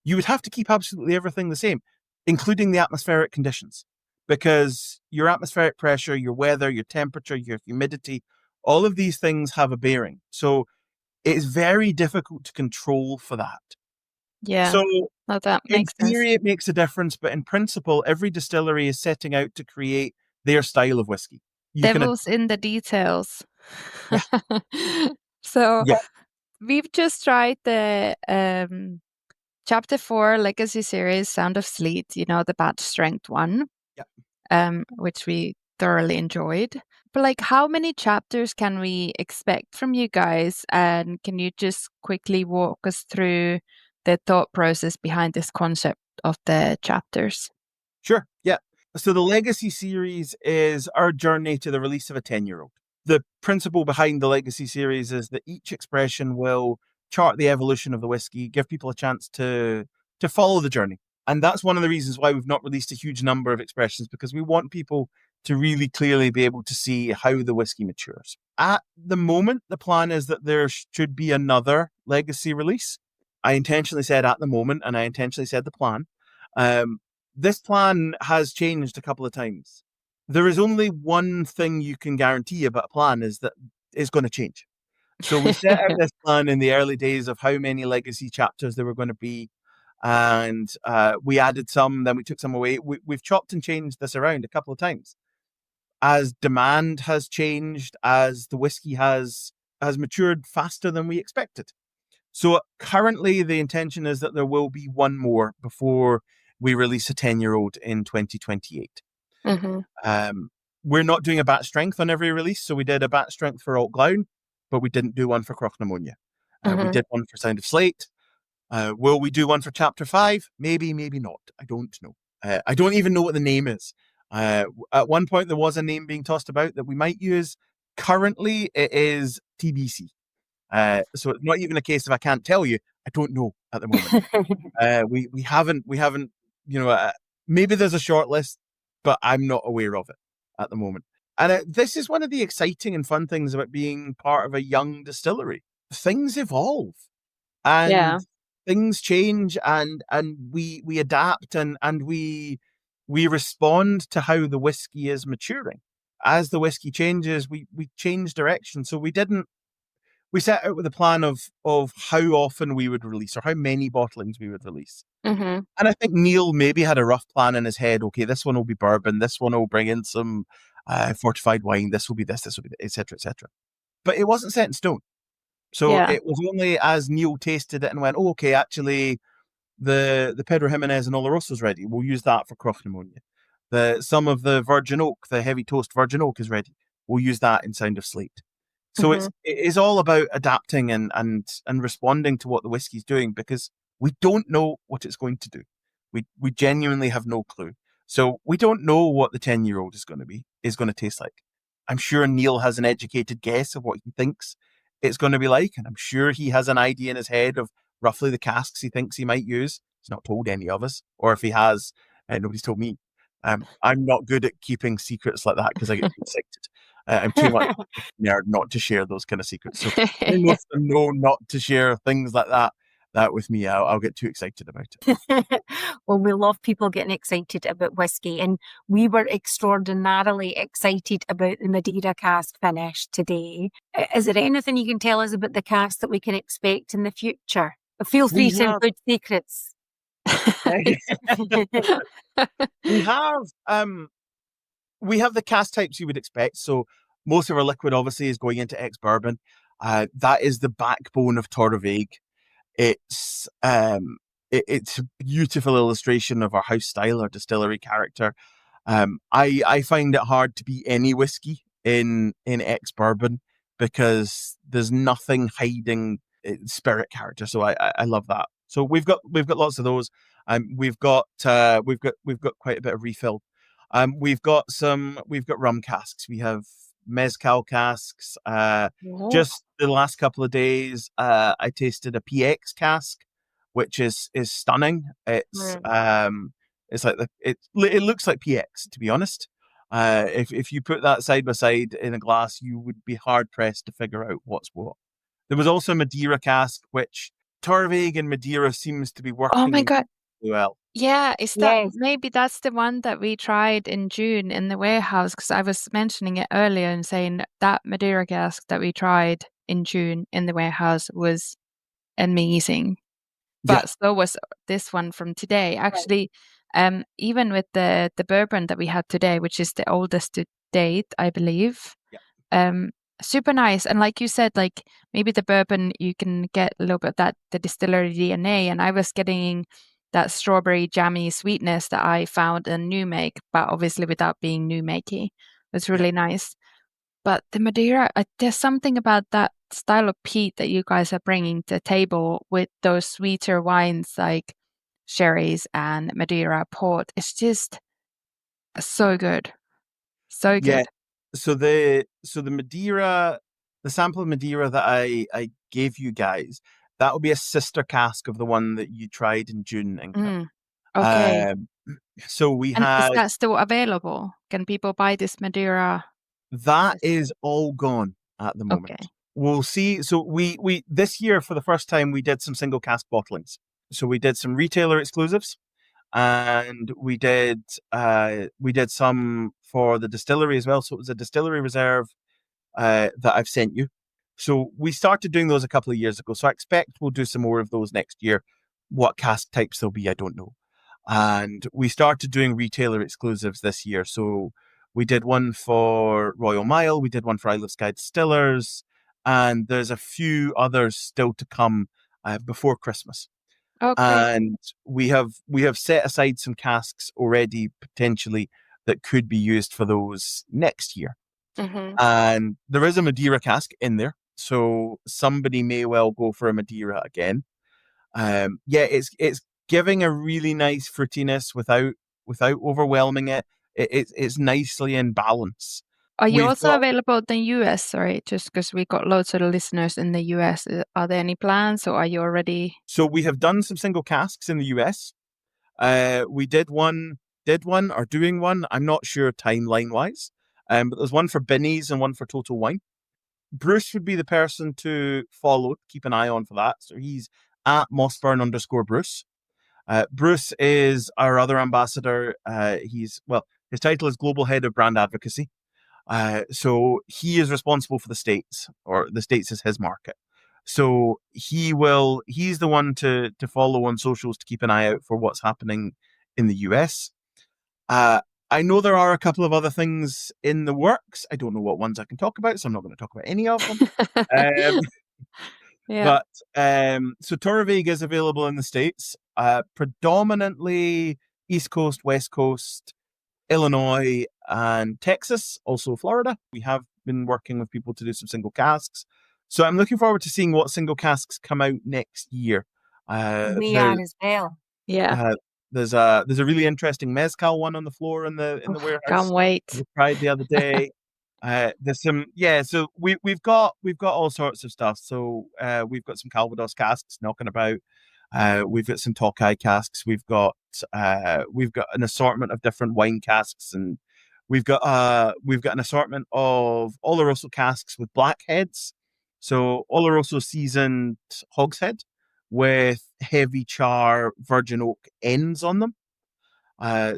you would have to keep absolutely everything the same, including the atmospheric conditions, because your atmospheric pressure, your weather, your temperature, your humidity, all of these things have a bearing. So it's very difficult to control for that. Yeah. So No, that in makes sense. theory, it makes a difference, but in principle, every distillery is setting out to create their style of whiskey. Devil's in the details. Yeah. So Yeah. we've just tried the Chapter 4 Legacy Series, Sound of Sleet, the batch strength one, which we thoroughly enjoyed. But like, how many chapters can we expect from you guys? And can you just quickly walk us through the thought process behind this concept of the chapters? Sure. Yeah. So the Legacy series is our journey to the release of a 10-year-old. The principle behind the Legacy series is that each expression will chart the evolution of the whiskey, give people a chance to follow the journey. And that's one of the reasons why we've not released a huge number of expressions, because we want people to really clearly be able to see how the whiskey matures. At the moment, the plan is that there should be another Legacy release. I intentionally said at the moment, and I intentionally said the plan. This plan has changed a couple of times. There is only one thing you can guarantee about a plan, is that it's going to change. So we set out this plan in the early days of how many Legacy chapters there were going to be. And we added some, then we took some away. We've chopped and changed this around a couple of times. As demand has changed, as the whiskey has matured faster than we expected. So currently the intention is that there will be one more before we release a 10-year-old in 2028. We're not doing a batch strength on every release. So we did a batch strength for Alt Glown, but we didn't do one for Crochnamonia. We did one for Sound of Slate. Will we do one for Chapter 5? Maybe, maybe not. I don't know. I don't even know what the name is. At one point, there was a name being tossed about that we might use. Currently, it is TBC. So it's not even a case of I can't tell you. I don't know at the moment. We haven't, maybe there's a short list, but I'm not aware of it at the moment. And this is one of the exciting and fun things about being part of a young distillery. Things evolve and things change, and we adapt and we respond to how the whiskey is maturing. As the whiskey changes, we change direction. So we set out with a plan of how often we would release, or how many bottlings we would release. And I think Neil maybe had a rough plan in his head. Okay, this one will be bourbon. This one will bring in some fortified wine. This will be this will be that, etc., etc. But it wasn't set in stone. So it was only as Neil tasted it and went, oh, okay, actually, the Pedro Jimenez and Oloroso's ready. We'll use that for Crochnamonia. Some of the Virgin Oak, the heavy toast Virgin Oak is ready. We'll use that in Sound of Slate. So it is all about adapting and responding to what the whiskey's doing, because we don't know what it's going to do. We genuinely have no clue. So we don't know what the 10-year-old is going to taste like. I'm sure Neil has an educated guess of what he thinks it's going to be like, and I'm sure he has an idea in his head of roughly the casks he thinks he might use. He's not told any of us, or if he has, nobody's told me. I'm not good at keeping secrets like that because I get too excited. I'm too much of a nerd not to share those kind of secrets. So most of them know not to share things like that with me. I'll get too excited about it. Well, we love people getting excited about whiskey, and we were extraordinarily excited about the Madeira cask finish today. Is there anything you can tell us about the cask that we can expect in the future? Feel free to include secrets. We have the cask types you would expect. So most of our liquid obviously is going into ex-bourbon. That is the backbone of Torabhaig. It's a beautiful illustration of our house style, our distillery character. I find it hard to beat any whiskey in ex-bourbon, because there's nothing hiding spirit character. So I love that. So we've got lots of those. We've got quite a bit of refill. We've got rum casks. We have mezcal casks. Just the last couple of days, I tasted a PX cask, which is stunning. It's like it looks like PX, to be honest. If you put that side by side in a glass, you would be hard pressed to figure out what's what. There was also a Madeira cask, which Torabhaig and Madeira seems to be working. Oh my god! Well, yeah, maybe that's the one that we tried in June in the warehouse, because I was mentioning it earlier and saying that Madeira cask that we tried in June in the warehouse was amazing. Yeah. But so was this one from today. Actually, even with the bourbon that we had today, which is the oldest to date, I believe. Yeah. Super nice. And like you said, like maybe the bourbon, you can get a little bit of that, the distillery DNA. And I was getting that strawberry jammy sweetness that I found in new make, but obviously without being new makey. It's really nice. But the Madeira, there's something about that style of peat that you guys are bringing to the table with those sweeter wines like sherries and Madeira port. It's just so good. So Yeah. good. So the Madeira, the sample of Madeira that I gave you guys, that will be a sister cask of the one that you tried in June. Okay. So we And is had that still available? Can people buy this Madeira? that is all gone at the moment. Okay. We'll see. So we this year for the first time we did some single cask bottlings. So we did some retailer exclusives, and we did some for the distillery as well. So it was a distillery reserve that I've sent you. So we started doing those a couple of years ago. So I expect we'll do some more of those next year. What cask types they'll be, I don't know. And we started doing retailer exclusives this year. So we did one for Royal Mile, we did one for Isle of Skye Distillers, and there's a few others still to come before Christmas. Oh, great. And we have set aside some casks already potentially that could be used for those next year. Mm-hmm. And there is a Madeira cask in there, so somebody may well go for a Madeira again. It's giving a really nice fruitiness without overwhelming it. It's nicely in balance. Are you We've also got, available in the US? Sorry, just because we got loads of listeners in the US. Are there any plans or are you already? so we have done some single casks in the US. We did one or doing one. I'm not sure timeline wise. But there's one for Binnies and one for Total Wine. Bruce would be the person to follow. Keep an eye on for that. So he's at Mossburn_Bruce. Bruce is our other ambassador. His title is Global Head of Brand Advocacy. So he is responsible for the States, or the States is his market. So he's the one to follow on socials to keep an eye out for what's happening in the US. I know there are a couple of other things in the works. I don't know what ones I can talk about, so I'm not going to talk about any of them. Yeah. But so Torabhaig is available in the States, predominantly East Coast, West Coast, Illinois, and Texas, also Florida. We have been working with people to do some single casks. So I'm looking forward to seeing what single casks come out next year. We are as well. Yeah. There's a really interesting mezcal one on the floor in the warehouse. Can't wait. We tried the other day. There's some, so we've got all sorts of stuff. So we've got some Calvados casks knocking about. We've got some Tokai casks. We've got an assortment of different wine casks, and we've got an assortment of Oloroso casks with black heads. So Oloroso seasoned hogshead with heavy char virgin oak ends on them.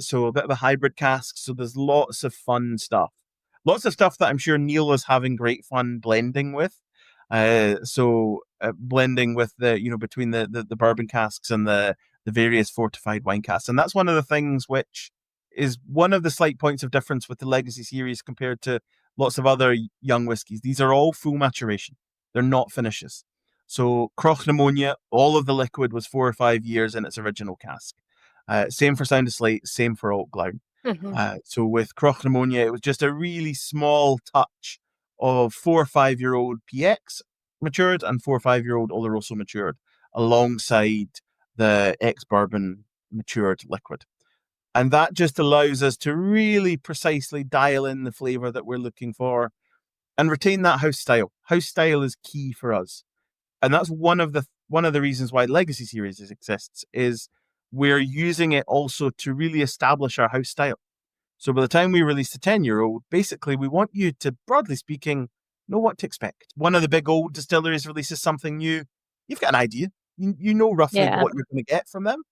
So a bit of a hybrid cask. So there's lots of fun stuff. Lots of stuff that I'm sure Neil is having great fun blending with. Blending with between the bourbon casks and the various fortified wine casks. And that's one of the things which is one of the slight points of difference with the Legacy series compared to lots of other young whiskies. These are all full maturation. They're not finishes. So Croch Pneumonia, all of the liquid was 4 or 5 years in its original cask. Same for Sound of Slate, same for Oak Glown. Mm-hmm. So with Croch Pneumonia, it was just a really small touch of 4 or 5 year old PX matured and 4 or 5 year old Oloroso matured alongside the ex-bourbon matured liquid. And that just allows us to really precisely dial in the flavor that we're looking for and retain that house style. House style is key for us. And that's one of the reasons why Legacy series exists, is we're using it also to really establish our house style. So by the time we release the 10-year-old, basically we want you to, broadly speaking, know what to expect. One of the big old distilleries releases something new. You've got an idea. You know roughly what you're going to get from them.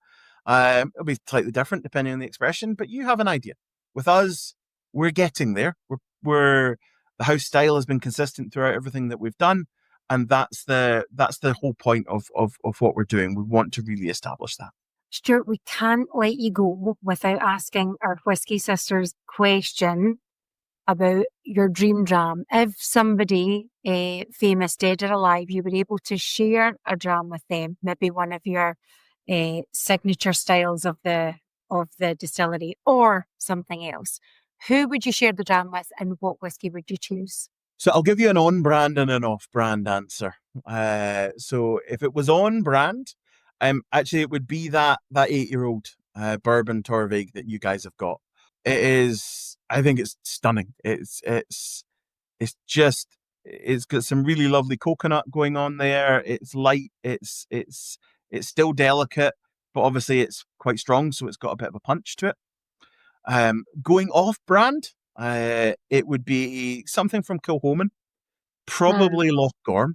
It'll be slightly different depending on the expression, but you have an idea. With us, we're getting there. We're the house style has been consistent throughout everything that we've done. And that's the whole point of what we're doing. We want to really establish that. Stuart, we can't let you go without asking our Whisky Sisters question about your dream dram. If somebody famous, dead or alive, you were able to share a dram with them, maybe one of your signature styles of the distillery or something else, who would you share the dram with and what whiskey would you choose? So I'll give you an on-brand and an off-brand answer. So if it was on-brand, actually it would be that 8-year-old bourbon Torabhaig that you guys have got. It is, I think it's stunning. It's got some really lovely coconut going on there. It's light. It's still delicate, but obviously it's quite strong, so it's got a bit of a punch to it. Going off-brand, it would be something from Kilchoman, probably Lochgorm.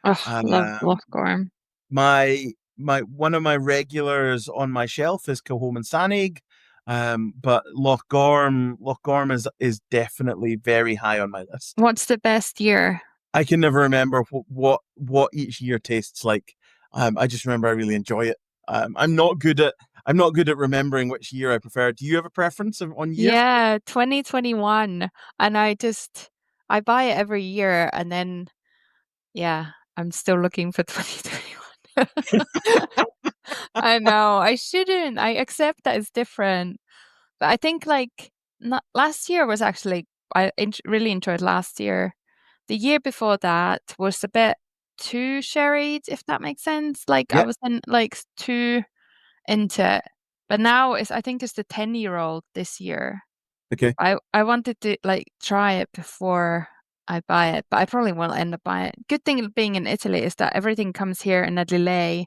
Oh, love Glencairn. My one of my regulars on my shelf is Kilchoman Sanig, but Lochgorm is definitely very high on my list. What's the best year? I can never remember what each year tastes like. I just remember I really enjoy it. I'm not good at remembering which year I prefer. Do you have a preference on year? Yeah, 2021. And I buy it every year, and then I'm still looking for 2021. I know, I shouldn't. I accept that it's different. But I think last year was actually, really enjoyed last year. The year before that was a bit too sherried, if that makes sense. Like I Yeah. wasn't too into it. But now I think it's the 10-year-old this year. Okay. I wanted to try it before I buy it, but I probably won't end up buying it. Good thing of being in Italy is that everything comes here in a delay,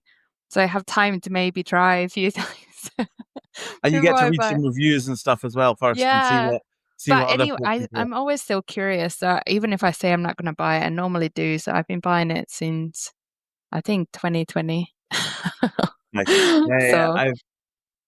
so I have time to maybe try a few times. And you get before to I read buy some it. reviews and stuff as well first, and see Yeah. what But other anyway, people. I'm always still curious. So even if I say I'm not going to buy it, I normally do. So I've been buying it since I think 2020. Nice. Yeah. So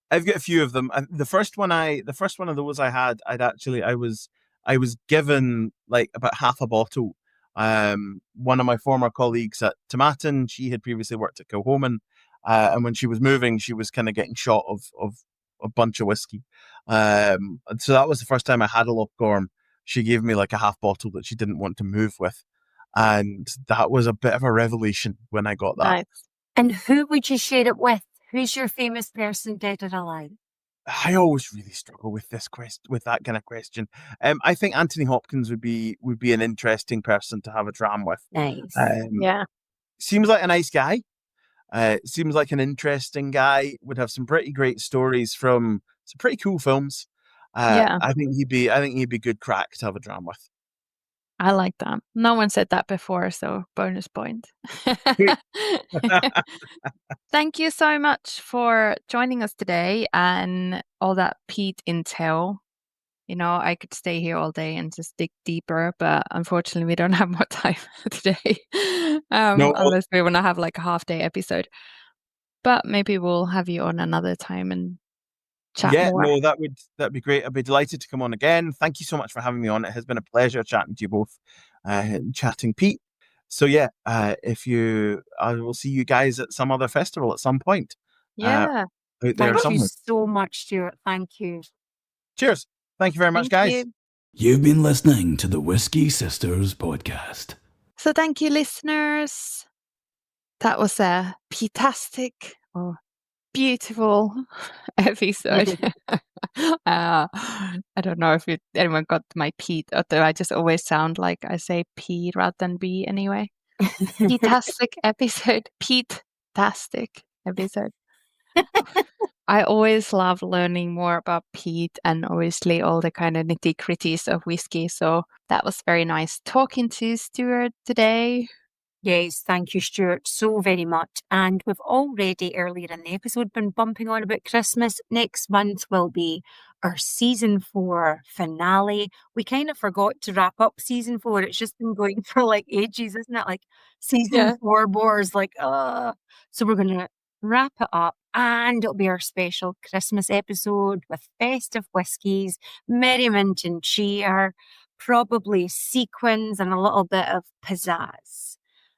I've got a few of them. The first one of those I was given like about half a bottle. One of my former colleagues at Tomatin, she had previously worked at Kilchoman, and when she was moving, she was kind of getting shot of a bunch of whiskey. And so that was the first time I had a Lochgorm. She gave me like a half bottle that she didn't want to move with, and that was a bit of a revelation when I got that. nice. And who would you share it with? Who's your famous person, dead or alive? I always really struggle with with that kind of question. I think Anthony Hopkins would be an interesting person to have a dram with. Nice. Yeah. Seems like a nice guy. Seems like an interesting guy. Would have some pretty great stories from some pretty cool films. Yeah. I think he'd be good crack to have a dram with. I like that. No one said that before, so bonus point. Thank you so much for joining us today and all that peat intel. You know, I could stay here all day and just dig deeper, but unfortunately we don't have more time today. No. Unless we want to have like a half-day episode. But maybe we'll have you on another time and chat more. No, that'd be great. I'd be delighted to come on again. Thank you so much for having me on. It has been a pleasure chatting to you both, chatting Pete. So I will see you guys at some other festival at some point. Yeah. Out there Thank you somewhere. so much, Stuart. Thank you. Cheers. Thank you very much, Thank guys. you. You've been listening to the Whisky Sisters podcast. So thank you, listeners. That was a peatastic or beautiful episode. I don't know if anyone got my peat, although I just always sound like I say P rather than B anyway. Peatastic episode. Peat-tastic episode. I always love learning more about peat and obviously all the kind of nitty-gritties of whiskey. So that was very nice talking to Stewart today. Yes, thank you, Stuart, so very much. And we've already earlier in the episode been bumping on about Christmas. Next month will be our season 4 finale. We kind of forgot to wrap up season 4. It's just been going for like ages, isn't it? Like season 4 bores, like, So we're going to wrap it up and it'll be our special Christmas episode with festive whiskies, merriment and cheer, probably sequins and a little bit of pizzazz.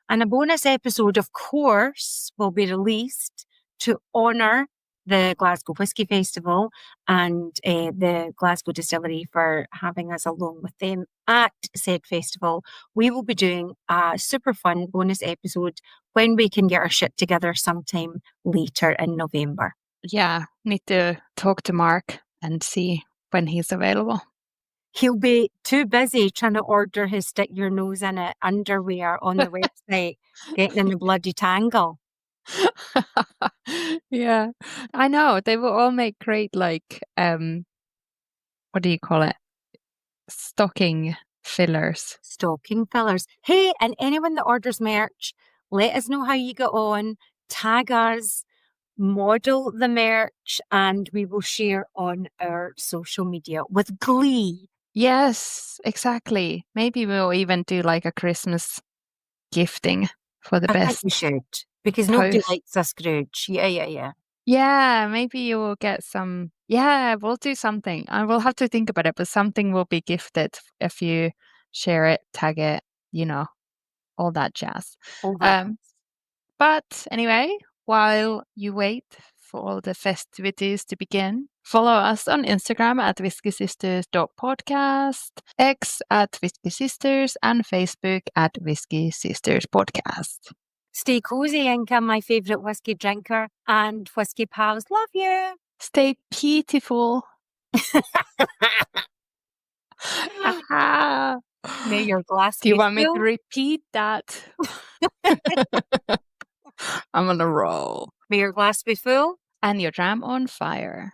And a bonus episode, of course, will be released to honour the Glasgow Whisky Festival and the Glasgow Distillery for having us along with them at said festival. We will be doing a super fun bonus episode when we can get our shit together sometime later in November. Yeah, need to talk to Mark and see when he's available. He'll be too busy trying to order his stick your nose in it underwear on the website, getting in the bloody tangle. Yeah, I know. They will all make great, like, what do you call it? Stocking fillers. Stocking fillers. Hey, and anyone that orders merch, let us know how you get on. Tag us, model the merch, and we will share on our social media with glee. Yes, exactly. Maybe we'll even do like a Christmas gifting for the I think best. we should, because nobody post. likes a Scrooge. Yeah. Yeah, maybe you will get some. Yeah, we'll do something. I will have to think about it, but something will be gifted if you share it, tag it, all that jazz. All that. But anyway, while you wait for all the festivities to begin, follow us on Instagram at whiskysisters.podcast, X at Whisky Sisters, and Facebook at Whisky Sisters Podcast. Stay cozy, Inca, my favourite whiskey drinker, and whiskey pals. Love you. Stay beautiful. May your glass Do you be want me full. to repeat that? I'm on a roll. May your glass be full. And your dram on fire.